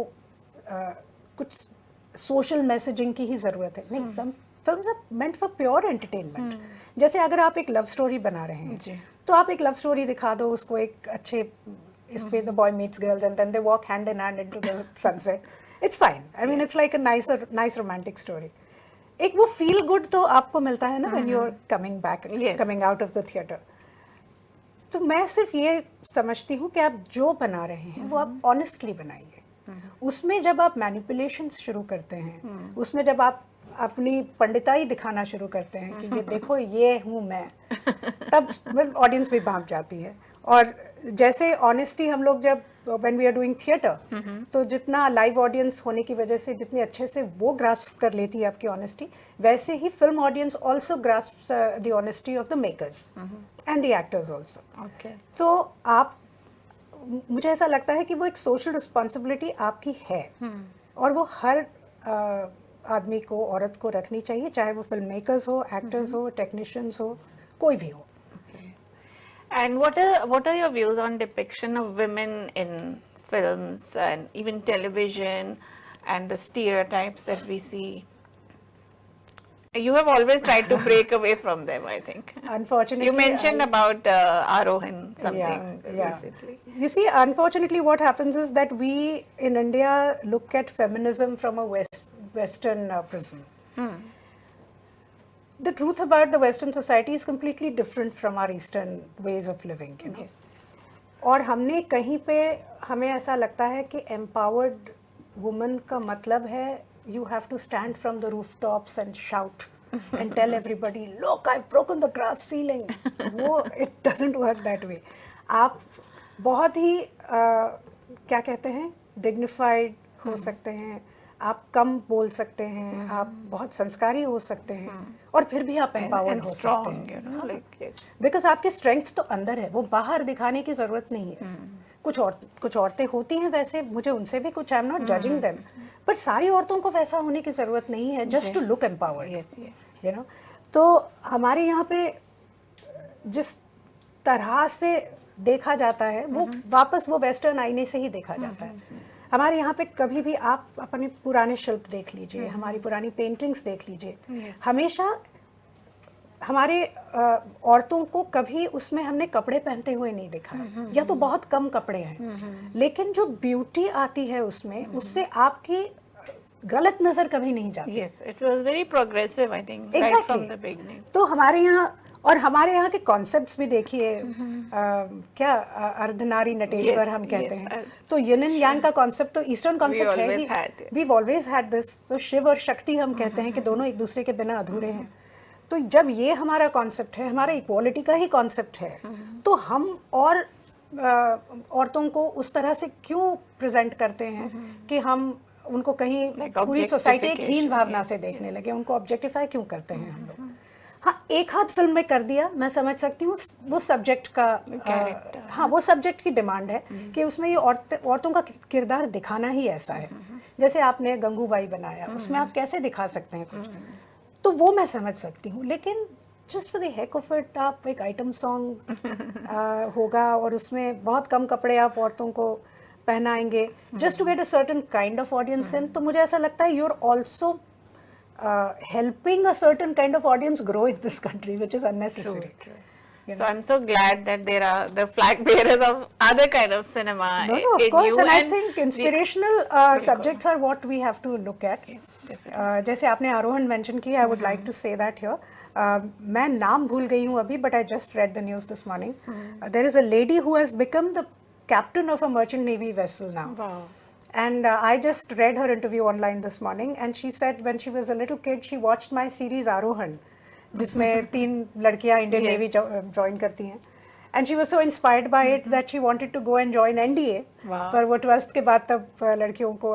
कुछ सोशल मैसेजिंग की ही ज़रूरत है, नहीं, some films are meant for pure entertainment. जैसे अगर आप एक लव स्टोरी बना रहे हैं तो आप एक लव स्टोरी दिखा दो उसको एक अच्छे इस पे, the boy meets girls and then they walk hand in hand into the sunset, it's fine. I mean it's like a nice romantic story. एक वो फील गुड तो आपको मिलता है ना when you are coming back, coming out of the theatre. तो मैं सिर्फ ये समझती हूँ कि आप जो बना रहे हैं वो आप ऑनेस्टली बनाइए। उसमें जब आप मैनिपुलेशंस शुरू करते हैं, उसमें जब आप अपनी पंडिताई दिखाना शुरू करते हैं कि ये देखो ये हूँ मैं, तब ऑडियंस भी भाग जाती है। और जैसे ऑनेस्टी हम लोग जब when we are doing theatre, तो जितना लाइव ऑडियंस होने की वजह से जितने अच्छे से वो ग्रास्प कर लेती है आपकी ऑनेस्टी, वैसे ही film audience also grasps the honesty of the makers and the actors also. तो आप, मुझे ऐसा लगता है कि वो एक सोशल रिस्पॉन्सिबिलिटी आपकी है, और वो हर आदमी को, औरत को रखनी चाहिए, चाहे वो फिल्म मेकर्स हो, एक्टर्स हो, टेक्नीशियंस हो, कोई भी हो। And what are your views on depiction of women in films and even television and the stereotypes that we see? You have always tried to break away from them, I think. Unfortunately, you mentioned about Arohan something recently. You see, unfortunately, what happens is that we in India look at feminism from a Western prism. The truth about the Western society is completely different from our Eastern ways of living, you know. Yes. और हमने कहीं पे, हमें ऐसा लगता है कि empowered woman का मतलब है you have to stand from the rooftops and shout and tell everybody, look, I've broken the glass ceiling. वो it doesn't work that way. आप बहुत ही क्या कहते हैं, dignified हो सकते हैं, आप कम बोल सकते हैं, आप बहुत संस्कारी हो सकते हैं, और फिर भी आप एम्पावर्ड हो सकते हैं, बिकॉज आपकी स्ट्रेंथ तो अंदर है, वो बाहर दिखाने की जरूरत नहीं है। कुछ औरतें होती हैं वैसे, मुझे उनसे भी कुछ, I am not judging them, but सारी औरतों को वैसा होने की जरूरत नहीं है, just to look empowered, you know. तो हमारे यहाँ पे जिस तरह से देखा जाता है वो वापस वो वेस्टर्न आईने से ही देखा जाता है। हमारे यहाँ पे कभी भी आप अपने पुराने शिल्प देख लीजिए, हमारी पुरानी पेंटिंग्स देख लीजिए, हमेशा हमारे औरतों को कभी उसमें हमने कपड़े पहनते हुए नहीं देखा है, या तो बहुत कम कपड़े हैं, लेकिन जो ब्यूटी आती है उसमें, उससे आपकी गलत नजर कभी नहीं जाती। Yes, it was very progressive, I think, right from the beginning. तो हमारे यहाँ, और हमारे यहाँ के कॉन्सेप्ट्स भी देखिए, क्या अर्धनारी नटेश्वर हम कहते हैं, तो यिन एंड यांग का कॉन्सेप्ट तो ईस्टर्न कॉन्सेप्ट है ही, वी ऑलवेज हैड दिस। तो शिव और शक्ति हम कहते हैं कि दोनों एक दूसरे के बिना अधूरे हैं। तो जब ये हमारा कॉन्सेप्ट है, हमारा इक्वालिटी का ही कॉन्सेप्ट है, तो हम और औरतों को उस तरह से क्यों प्रेजेंट करते हैं कि हम उनको कहीं पूरी सोसाइटी एक हीन भावना से देखने लगे, उनको ऑब्जेक्टिफाई क्यों करते हैं हम लोग? हाँ, एक हाथ फिल्म में कर दिया, मैं समझ सकती हूँ, वो सब्जेक्ट का हाँ, वो सब्जेक्ट की डिमांड है कि उसमें ये औरतों का किरदार दिखाना ही ऐसा है। जैसे आपने गंगूबाई बनाया, उसमें आप कैसे दिखा सकते हैं कुछ, तो वो मैं समझ सकती हूँ। लेकिन just for the heck of it आप एक आइटम सॉन्ग होगा और उसमें बहुत कम कपड़े आप औरतों को पहनाएंगे just to get a certain kind of audience in, तो मुझे ऐसा लगता है you are also helping a certain kind of audience grow in this country, which is unnecessary. True. So I'm so glad that there are the flag bearers of other kind of cinema. No, of course, and I think we inspirational subjects are what we have to look at. Yes, definitely. जैसे आपने आरोहण mention किया, I would like to say that here. मैं नाम भूल गई हूँ अभी, but I just read the news this morning. There is a lady who has become the captain of a merchant navy vessel now. Wow. And I just read her interview online this morning, and she said when she was a little kid, she watched my series Arohan, जिसमें 3 लड़कियां Indian navy join करती हैं, and she was so inspired by it that she wanted to go and join NDA. पर वो 12th के बाद तब लड़कियों को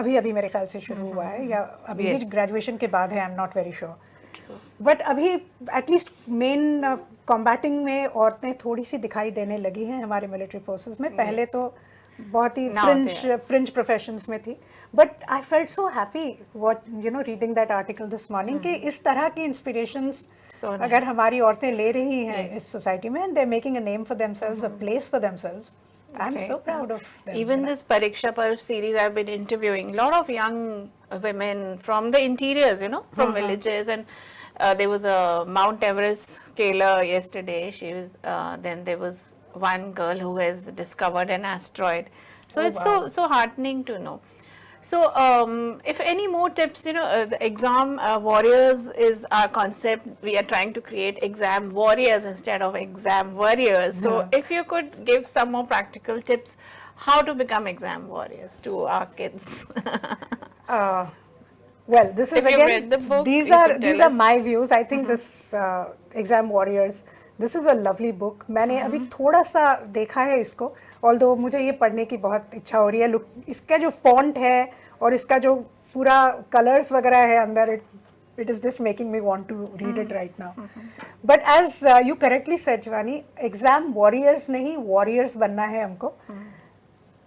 अभी मेरे ख्याल से शुरू हुआ है, या अभी भी ग्रेजुएशन के बाद है, आई am not very sure. But अभी एटलीस्ट मेन कॉम्बैटिंग में औरतें थोड़ी सी दिखाई देने लगी हैं हमारे मिलिट्री फोर्सेस में। पहले तो बहुत ही फ्रिंज प्रोफेशंस में थी, but I felt so happy reading that article this morning कि इस तरह की इंस्पिरेशंस अगर हमारी औरतें ले रही हैं इस सोसाइटी में, they are making a name for themselves, a place for themselves. I'm so proud of them. Even this Pariksha Parv series, I've been interviewing a lot of young women from the interiors, from villages, and there was a Mount Everest scaler yesterday. She was then there was one girl who has discovered an asteroid. So it's so heartening to know. So if any more tips, the exam warriors is our concept. We are trying to create exam warriors instead of exam warriors. So if you could give some more practical tips, how to become exam warriors to our kids. Well, this is If you've again, read the book, these are my views. I think this exam warriors, this is a lovely book. मैंने अभी थोड़ा सा देखा है इसको, although मुझे ये पढ़ने की बहुत इच्छा हो रही है. इसका जो font है और इसका जो पूरा colors वगैरह है अंदर, it is just making me want to read it right now. But as you correctly said, Shivani, exam warriors नहीं, warriors बनना है हमको.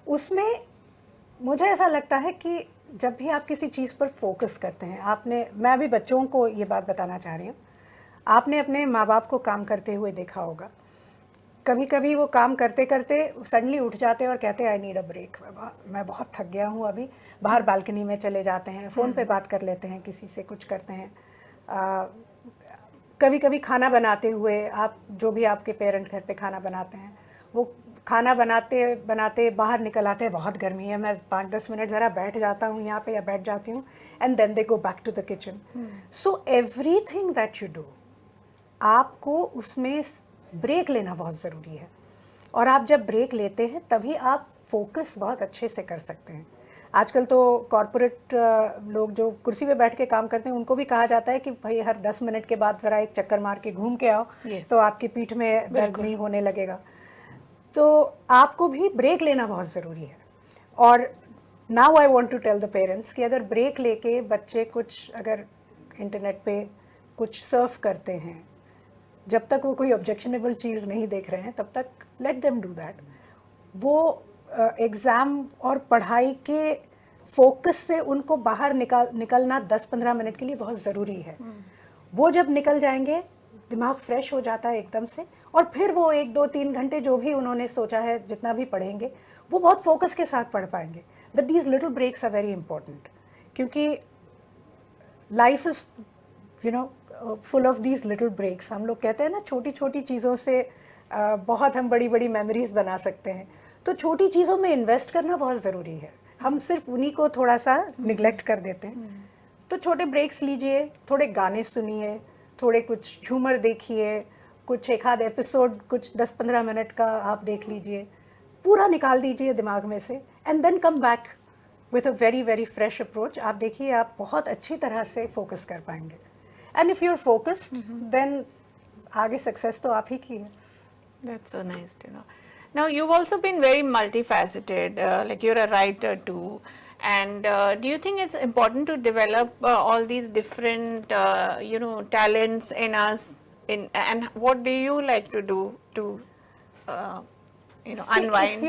उसमें मुझे ऐसा लगता है कि जब भी आप किसी चीज़ पर फोकस करते हैं, मैं अभी बच्चों को ये बात बताना चाह रही हूँ, आपने अपने माँ बाप को काम करते हुए देखा होगा. कभी कभी वो काम करते करते सडनली उठ जाते हैं और कहते हैं आई नीड अ ब्रेक, मैं बहुत थक गया हूँ अभी. बाहर बालकनी में चले जाते हैं, फ़ोन पे बात कर लेते हैं, किसी से कुछ करते हैं. कभी कभी खाना बनाते हुए, आप जो भी आपके पेरेंट घर पे खाना बनाते हैं, वो खाना बनाते बनाते बाहर निकल आते हैं, बहुत गर्मी है, मैं 5-10 मिनट ज़रा बैठ जाता हूँ यहाँ पे या बैठ जाती हूँ, and then they go back to the kitchen. So everything that you do, आपको उसमें ब्रेक लेना बहुत ज़रूरी है. और आप जब ब्रेक लेते हैं तभी आप फोकस बहुत अच्छे से कर सकते हैं. आजकल तो कॉरपोरेट लोग जो कुर्सी पे बैठ के काम करते हैं, उनको भी कहा जाता है कि भाई हर 10 मिनट के बाद ज़रा एक चक्कर मार के घूम के आओ, तो आपकी पीठ में दर्द नहीं होने लगेगा. तो आपको भी ब्रेक लेना बहुत ज़रूरी है. और now I want to tell the parents कि अगर ब्रेक लेके बच्चे कुछ अगर इंटरनेट पे कुछ सर्फ करते हैं, जब तक वो कोई ऑब्जेक्शनेबल चीज़ नहीं देख रहे हैं, तब तक लेट देम डू दैट. वो एग्ज़ाम और पढ़ाई के फोकस से उनको बाहर निकलना 10-15 मिनट के लिए बहुत ज़रूरी है. वो जब निकल जाएंगे, दिमाग फ्रेश हो जाता है एकदम से, और फिर वो 1-2-3 घंटे जो भी उन्होंने सोचा है, जितना भी पढ़ेंगे, वो बहुत फोकस के साथ पढ़ पाएंगे. But these little breaks are very important, क्योंकि life is full of these little breaks. हम लोग कहते हैं ना, छोटी छोटी चीज़ों से बहुत हम बड़ी बड़ी मेमोरीज बना सकते हैं. तो छोटी चीज़ों में इन्वेस्ट करना बहुत ज़रूरी है. हम सिर्फ उन्हीं को थोड़ा सा निगलेक्ट कर देते हैं. तो छोटे ब्रेक्स लीजिए, थोड़े गाने सुनिए, थोड़े कुछ झूमर देखिए, कुछ एक आध एपिसोड कुछ 10-15 मिनट का आप देख लीजिए, पूरा निकाल दीजिए दिमाग में से, and then come back with a very very fresh approach. आप देखिए, आप बहुत अच्छी तरह से फोकस कर पाएंगे. And if you are focused, then आगे सक्सेस तो आप ही की है. That's so nice to know. Now you've also been very multifaceted, like you're a writer too, And do you think it's important to develop all these different, talents in us? And what do you like to do to, See, unwind?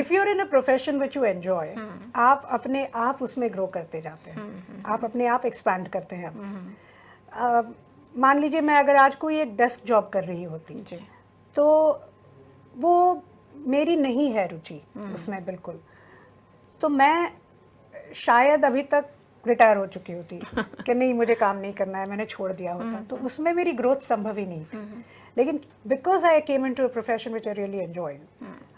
if you're in a profession which you enjoy, आप अपने आप उसमें grow करते जाते हैं, आप अपने आप expand करते हैं. मान लीजिए मैं अगर आज कोई एक desk job कर रही होती, तो वो मेरी नहीं है रुचि उसमें बिल्कुल, तो मैं शायद अभी तक रिटायर हो चुकी होती कि नहीं मुझे काम नहीं करना है, मैंने छोड़ दिया होता, तो उसमें मेरी ग्रोथ संभव ही नहीं थी. लेकिन because I came into a profession which I really enjoyed,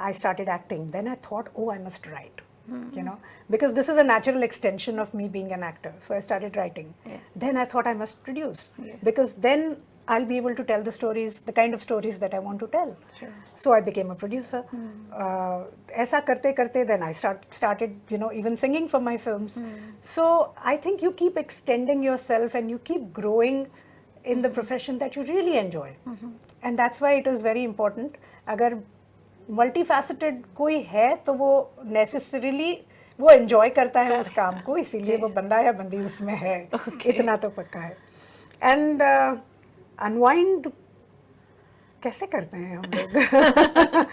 I started acting, then I thought oh I must write, you know, because this is a natural extension of me being an actor, so I started writing. Then I thought I must produce, because then I'll be able to tell the stories, the kind of stories that I want to tell. So I became a producer. ऐसा करते करते then I started, you know, even singing for my films. So I think you keep extending yourself and you keep growing in the profession that you really enjoy. And that's why it is very important. अगर multifaceted कोई है तो वो necessarily वो enjoy करता है उस काम को, इसीलिए वो बंदा या बंदी उसमें है, इतना तो पक्का है. And unwind कैसे करते हैं हम लोग?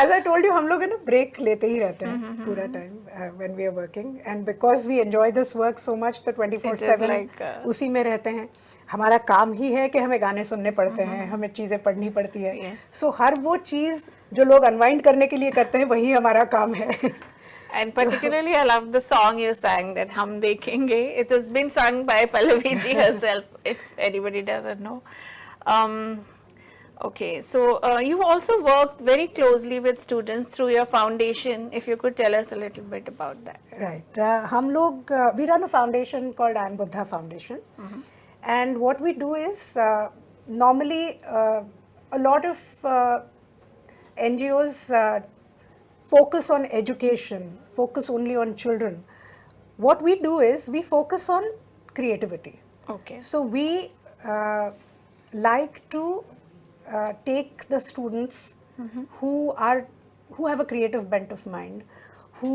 As I told you, हम लोग है ना break लेते ही रहते हैं पूरा time when we are working, and because we enjoy this work so much, तो 24/7 उसी में रहते हैं. हमारा काम ही है कि हमें गाने सुनने पड़ते हैं, हमें चीज़ें पढ़नी पड़ती है. So हर वो चीज़ जो लोग unwind करने के लिए करते हैं वही हमारा काम है. And particularly, I love the song you sang, that Hum Dekhenge. It has been sung by Pallavi ji herself, if anybody doesn't know. Okay, so you've also worked very closely with students through your foundation. If you could tell us a little bit about that. Right. हम लोग we run a foundation called Angbuddha Foundation, and what we do is normally a lot of NGOs focus on education, focus only on children. What we do is we focus on creativity. Okay. So we like to take the students who have a creative bent of mind, who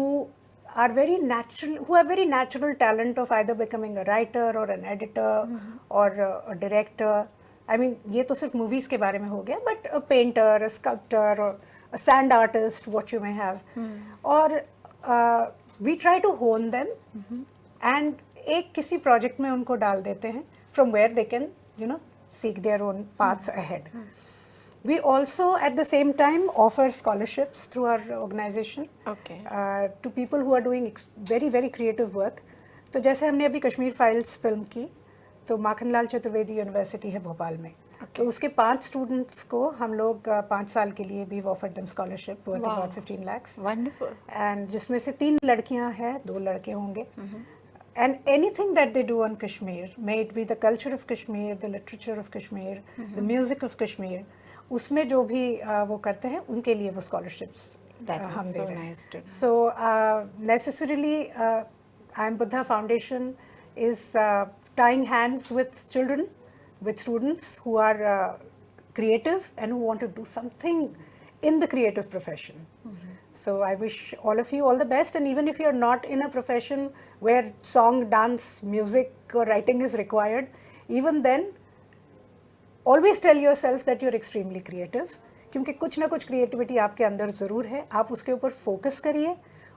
have very natural talent of either becoming a writer or an editor or a director. I mean, ये तो सिर्फ movies के बारे में हो गया, but a painter, a sculptor, or a sand artist, what you may have. और we try to hone them and एक किसी project में उनको डाल देते हैं, from where they can, you know, seek their own paths ahead. We also at the same time offer scholarships through our organization to people who are doing very very creative work. तो जैसे हमने अभी Kashmir files film की, तो Makhanlal Chaturvedi university है भोपाल में, तो उसके 5 स्टूडेंट्स को हम लोग 5 साल के लिए भी offered them scholarship worth about 15 lakhs. Wonderful. And जिसमें से 3 लड़कियां हैं, 2 लड़के होंगे. And anything that they do on Kashmir, may it be the culture of Kashmir, the literature of Kashmir, the music of Kashmir, उसमें जो भी वो करते हैं उनके लिए वो scholarships हम दे रहे हैं. So necessarily Angbuddha Foundation is tying hands with children, with students who are creative and who want to do something in the creative profession. So I wish all of you all the best, and even if you're not in a profession where song, dance, music or writing is required, even then always tell yourself that you're extremely creative, क्योंकि कुछ ना कुछ creativity आपके अंदर ज़रूर है. आप उसके ऊपर focus करिए,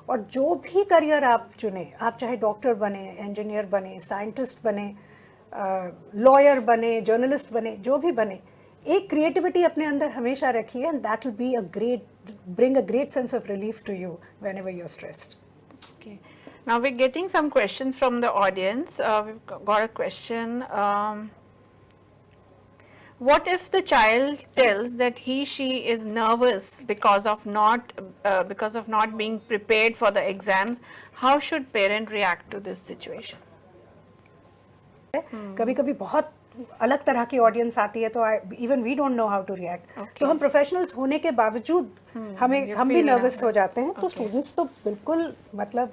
और जो भी करियर आप चुने, आप चाहे डॉक्टर बने, इंजीनियर बने, साइंटिस्ट बने, लॉयर बने, जर्नलिस्ट बने, जो भी बने, एक क्रिएटिविटी अपने अंदर हमेशा रखिए, and that will be bring a great sense of relief to you whenever you're stressed. Okay. Now we're getting some questions from the audience. We've got a question. What if the child tells that she is nervous because of not being prepared for the exams? How should parent react to this situation? कभी-कभी बहुत अलग तरह की audience आती है, तो even we don't know how to react. तो हम प्रोफेशनल्स होने के बावजूद हम भी नर्वस हो जाते हैं. तो स्टूडेंट्स तो बिल्कुल, मतलब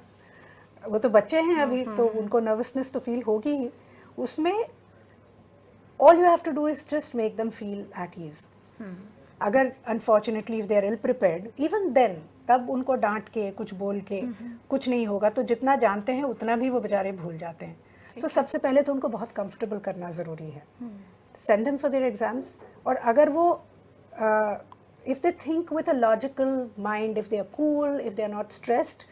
वो तो बच्चे हैं अभी, तो उनको नर्वसनेस तो फील होगी ही. उसमें all you have to do is just make them feel at ease. अगर unfortunately if they are ill prepared, even then तब उनको डांट के कुछ बोल के कुछ नहीं होगा, तो जितना जानते हैं उतना भी वो बेचारे भूल जाते हैं. तो सबसे पहले तो उनको बहुत कंफर्टेबल करना ज़रूरी है. Send them for their exams. और अगर वो if they think with a logical mind, if they are cool, if they are not stressed,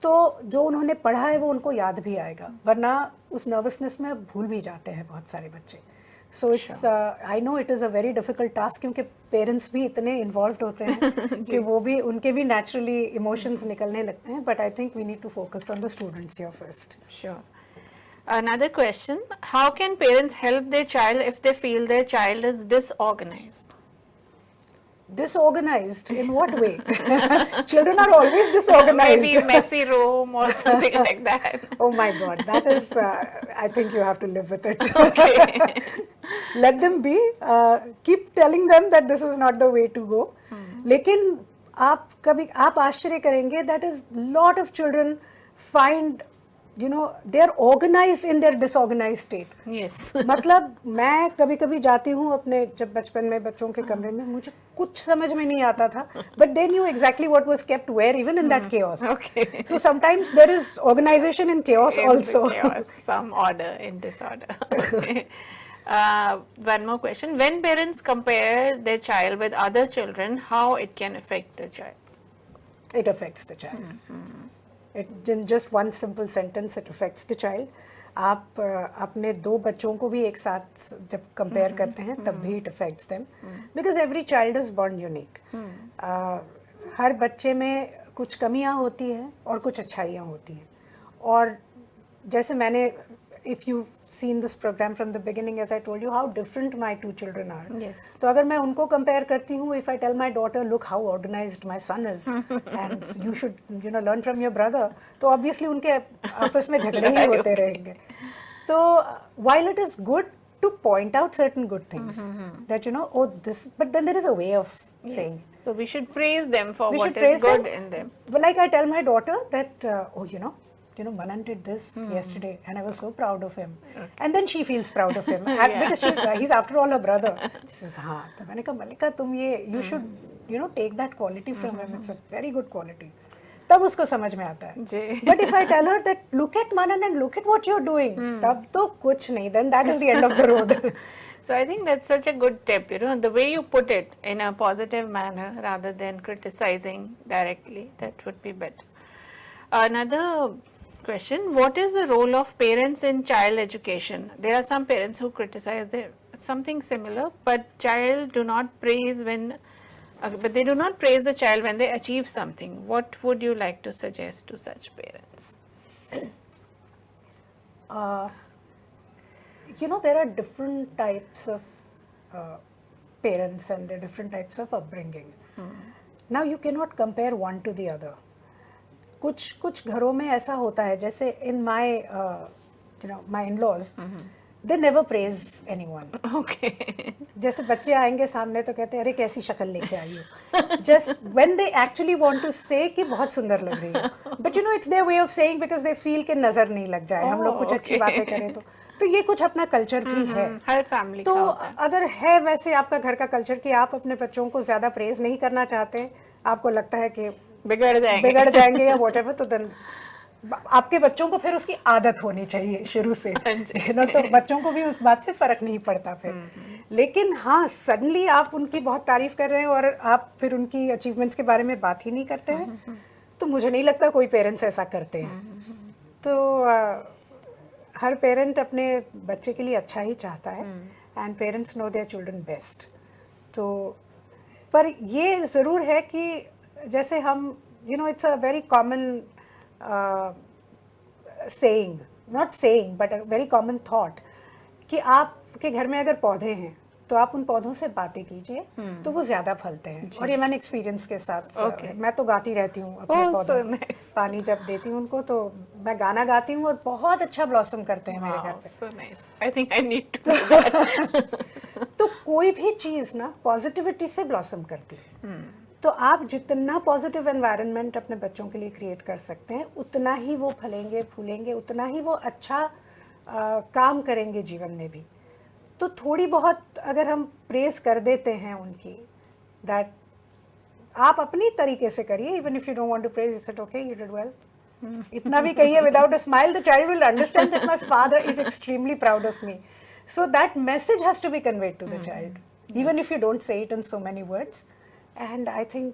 तो जो उन्होंने पढ़ा है वो उनको याद भी आएगा. वरना उस नर्वसनेस में भूल भी जाते हैं बहुत सारे बच्चे. So it's I know it is a very difficult task, क्योंकि पेरेंट्स भी इतने इन्वॉल्व होते हैं कि वो भी उनके भी नेचुरली इमोशंस निकलने लगते हैं. But I think we need to focus on the students here first. Sure. Another question, how can parents help their child if they feel their child is disorganized? Disorganized in what way? Children are always disorganized. Maybe messy room or something like that. Oh my God, that is, I think you have to live with it. Okay. Let them be. Keep telling them that this is not the way to go. लेकिन आप आश्चर्य करेंगे that is lot of children find, you know, they are organized in their disorganized state. Yes. मतलब मैं कभी कभी जाती हूँ अपने जब बचपन में बच्चों के कमरे में, मुझे कुछ समझ में नहीं आता था, but they knew exactly what was kept where even in that chaos. Okay. So sometimes there is organization in chaos also. Chaos, some order in disorder. Okay. One more question, when parents compare their child with other children, how it can affect the child? It affects the child. It in just one simple sentence it affects the child. आप अपने दो बच्चों को भी एक साथ जब compare करते हैं तब भी it affects them, because every child is born unique. हर बच्चे में कुछ कमियां होती हैं और कुछ अच्छाइयां होती हैं. और जैसे मैंने, if you've seen this program from the beginning, as I told you how different my two children are. Yes. तो अगर मैं उनको compare करती हूँ, if I tell my daughter, look how organized my son is, and you should, you know, learn from your brother, तो obviously उनके आपस में झगड़े ही होते रहेंगे. तो while it is good to point out certain good things, that you know, oh this, but then there is a way of saying. So we should praise them for We what should is praise good them. in them. But like I tell my daughter that, oh, you know, Manan did this yesterday, and I was so proud of him. And then she feels proud of him, because he's after all her brother. She says, हाँ. तो मैंने कहा मल्लिका तुम ये, you should, you know, take that quality from him. It's a very good quality. तब उसको समझ में आता है. But if I tell her that look at Manan and look at what you're doing, तब तो कुछ नहीं. Then that is the end of the road. So I think that's such a good tip, you know, the way you put it in a positive manner rather than criticizing directly, that would be better. Another question, what is the role of parents in child education? There are some parents who criticize something similar, but child do not praise when, but they do not praise the child when they achieve something. What would you like to suggest to such parents? You know, there are different types of parents and there are different types of upbringing. Now you cannot compare one to the other. कुछ घरों में ऐसा होता है, जैसे in my you know, my in-laws, they never praise anyone. Okay. जैसे बच्चे आएंगे सामने तो कहते हैं अरे कैसी शक्ल लेके आई हो. Just when they actually want to say कि बहुत सुंदर लग रही हो. But you know, it's their way of saying because they feel कि नजर नहीं लग जाए, हम लोग कुछ अच्छी बातें करें तो ये कुछ अपना कल्चर भी है. हर फैमिली तो अगर है वैसे आपका घर का कल्चर कि आप अपने बच्चों को ज्यादा प्रेज नहीं करना चाहते, आपको लगता है कि बिगड़ जाएंगे या व्हाटएवर, तो देन आपके बच्चों को फिर उसकी आदत होनी चाहिए शुरू से. तो बच्चों को भी उस बात से फर्क नहीं पड़ता फिर. लेकिन हाँ, सडनली आप उनकी बहुत तारीफ कर रहे हैं और आप फिर उनकी अचीवमेंट्स के बारे में बात ही नहीं करते हैं, तो मुझे नहीं लगता कोई पेरेंट्स ऐसा करते हैं. तो हर पेरेंट अपने बच्चे के लिए अच्छा ही चाहता है, and parents know their children best. तो पर ये ज़रूर है कि जैसे हम, you know, it's a very common saying, not saying but a very common thought, कि आपके घर में अगर पौधे हैं तो आप उन पौधों से बातें कीजिए तो वो ज्यादा फलते हैं. और ये मैंने एक्सपीरियंस के साथ, मैं तो गाती रहती हूँ अपने पौधों में. पानी जब देती हूँ उनको तो मैं गाना गाती हूँ और बहुत अच्छा ब्लॉसम करते हैं मेरे घर पे. So nice. I think I need to do that. तो कोई भी चीज़ ना पॉजिटिविटी से ब्लॉसम करती है. तो आप जितना पॉजिटिव एनवायरनमेंट अपने बच्चों के लिए क्रिएट कर सकते हैं, उतना ही वो फलेंगे फूलेंगे, उतना ही वो अच्छा काम करेंगे जीवन में भी. तो थोड़ी बहुत अगर हम प्रेस कर देते हैं उनकी, दैट आप अपनी तरीके से करिए, even if you don't want to praise, it's okay, you did well, इतना भी कहिए without a smile, the child will understand that my father is extremely proud of me. So that message has to be conveyed to the child, even if you don't say it in so many words. And I think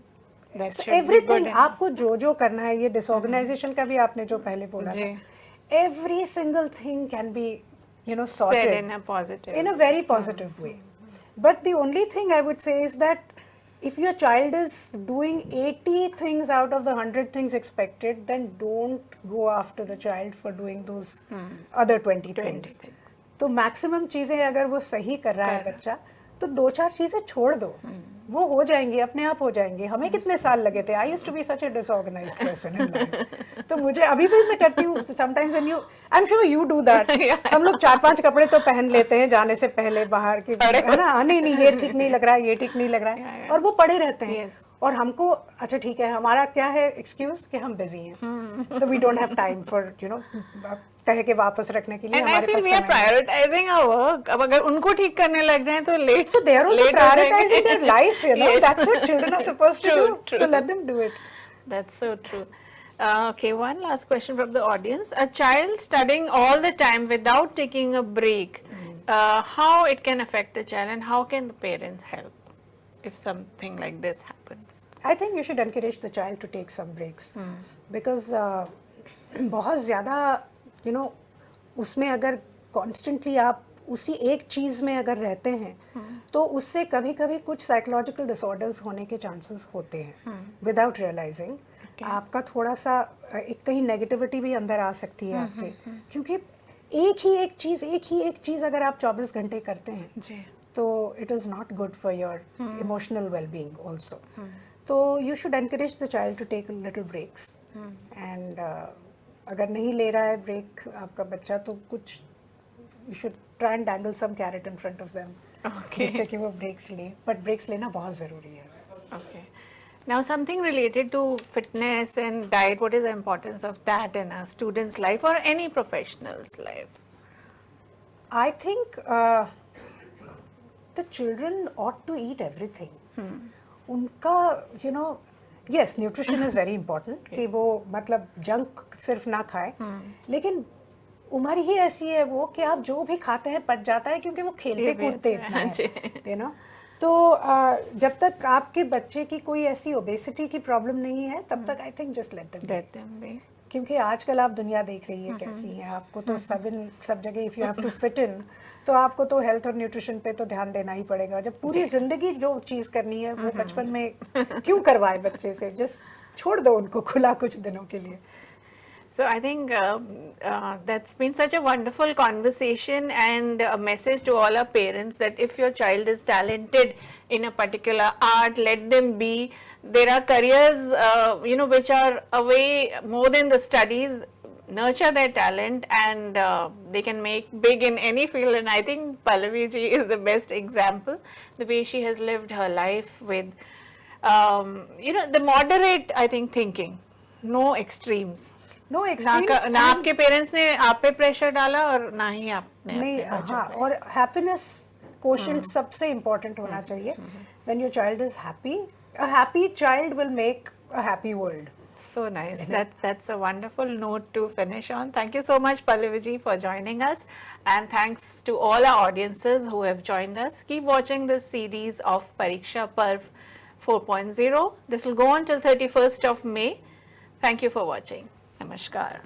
so everything, आपको जो करना है, ये disorganization का भी आपने जो पहले बोला था, every single thing can be, sorted said in a very positive way. But the only thing I would say is that if your child is doing 80 things out of the 100 things expected, then don't go after the child for doing those other 20 things. तो maximum चीज़ें अगर वो सही कर रहा है बच्चा, तो 2-4 चीज़ें छोड़ दो, वो हो जाएंगी, अपने आप हो जाएंगे. हमें कितने साल लगे थे. I used to be such a disorganised person in life. तो मुझे अभी भी मैं करती हूँ sometimes, and you, I am sure you do that. हम लोग 4-5 कपड़े तो पहन लेते हैं जाने से पहले बाहर के, है ना, नहीं ये ठीक नहीं लग रहा है, ये ठीक नहीं लग रहा है, और वो पड़े रहते हैं. और हमको अच्छा ठीक है, हमारा क्या है एक्सक्यूज कि हम बिजी हैं, तो we don't have time for कह के वापस रखने के लिए. हमारे पास समय प्रायोरिटाइजिंग आवर वर्क. अब अगर उनको ठीक करने लग जाएं तो late, so they are also prioritising their life, that's what children are supposed to do, so let them do it. That's so true. Okay, one last question from the audience. A child studying all the time without taking a break, how it can affect the child, and how can the parents help if something like this happens? I think you should encourage the child to take some breaks, because बहुत ज़्यादा उसमें अगर constantly आप उसी एक चीज़ में अगर रहते हैं, तो उससे कभी कभी कुछ साइकोलॉजिकल डिसऑर्डर्स होने के चांसेस होते हैं विदाउट रियलाइजिंग. आपका थोड़ा सा एक कहीं नेगेटिविटी भी अंदर आ सकती है आपके, क्योंकि एक ही एक चीज़ अगर आप 24 घंटे करते हैं, तो it is not good for your emotional wellbeing also. तो you should encourage the child to take little breaks. And अगर नहीं ले रहा है ब्रेक आपका बच्चा, तो कुछ you should try and dangle some carrot in front of them, जिससे कि वो ब्रेक्स ले. बट ब्रेक्स लेना बहुत ज़रूरी है. Okay. Now something related to fitness and diet, what is the importance of that in a student's life or any professional's life? I think the children ought to eat everything. उनका yes, nutrition is very important, कि वो मतलब junk सिर्फ ना खाए, लेकिन उम्र ही ऐसी है वो कि आप जो भी खाते हैं पच जाता है, क्योंकि वो खेलते कूदते इतना है, तो जब तक आपके बच्चे की कोई ऐसी ओबेसिटी की प्रॉब्लम नहीं है, तब तक I think just let them be. क्योंकि आजकल आप दुनिया देख रही है कैसी है, आपको तो सब जगह if you have to fit in, तो आपको तो हेल्थ और न्यूट्रिशन पे तो ध्यान देना ही पड़ेगा. जब पूरी जिंदगी जो चीज़ करनी है वो बचपन में क्यों करवाए बच्चे से, जस्ट छोड़ दो उनको खुला कुछ दिनों के लिए. So I think that's been such a wonderful conversation and a message to all our parents that if your child is talented in a particular art, let them be. There are careers, which are away more than the studies. Nurture their talent and they can make big in any field. And I think Pallavi ji is the best example. The way she has lived her life with, the moderate, I think, thinking. No extremes. No extremes. ना आपके parents ने आप पे pressure डाला और ना ही आपने नहीं. हाँ, और हैप्पीनेस कोशेंट सबसे इम्पोर्टेंट होना चाहिए. When your child is happy, a happy child will make a happy world. So nice. That's a wonderful note to finish on. Thank you so much, Pallavi ji, for joining us, and thanks to all our audiences who have joined us. Keep watching this series of Pariksha Parv 4.0. This will go on till 31st of May. Thank you for watching. Namaskar.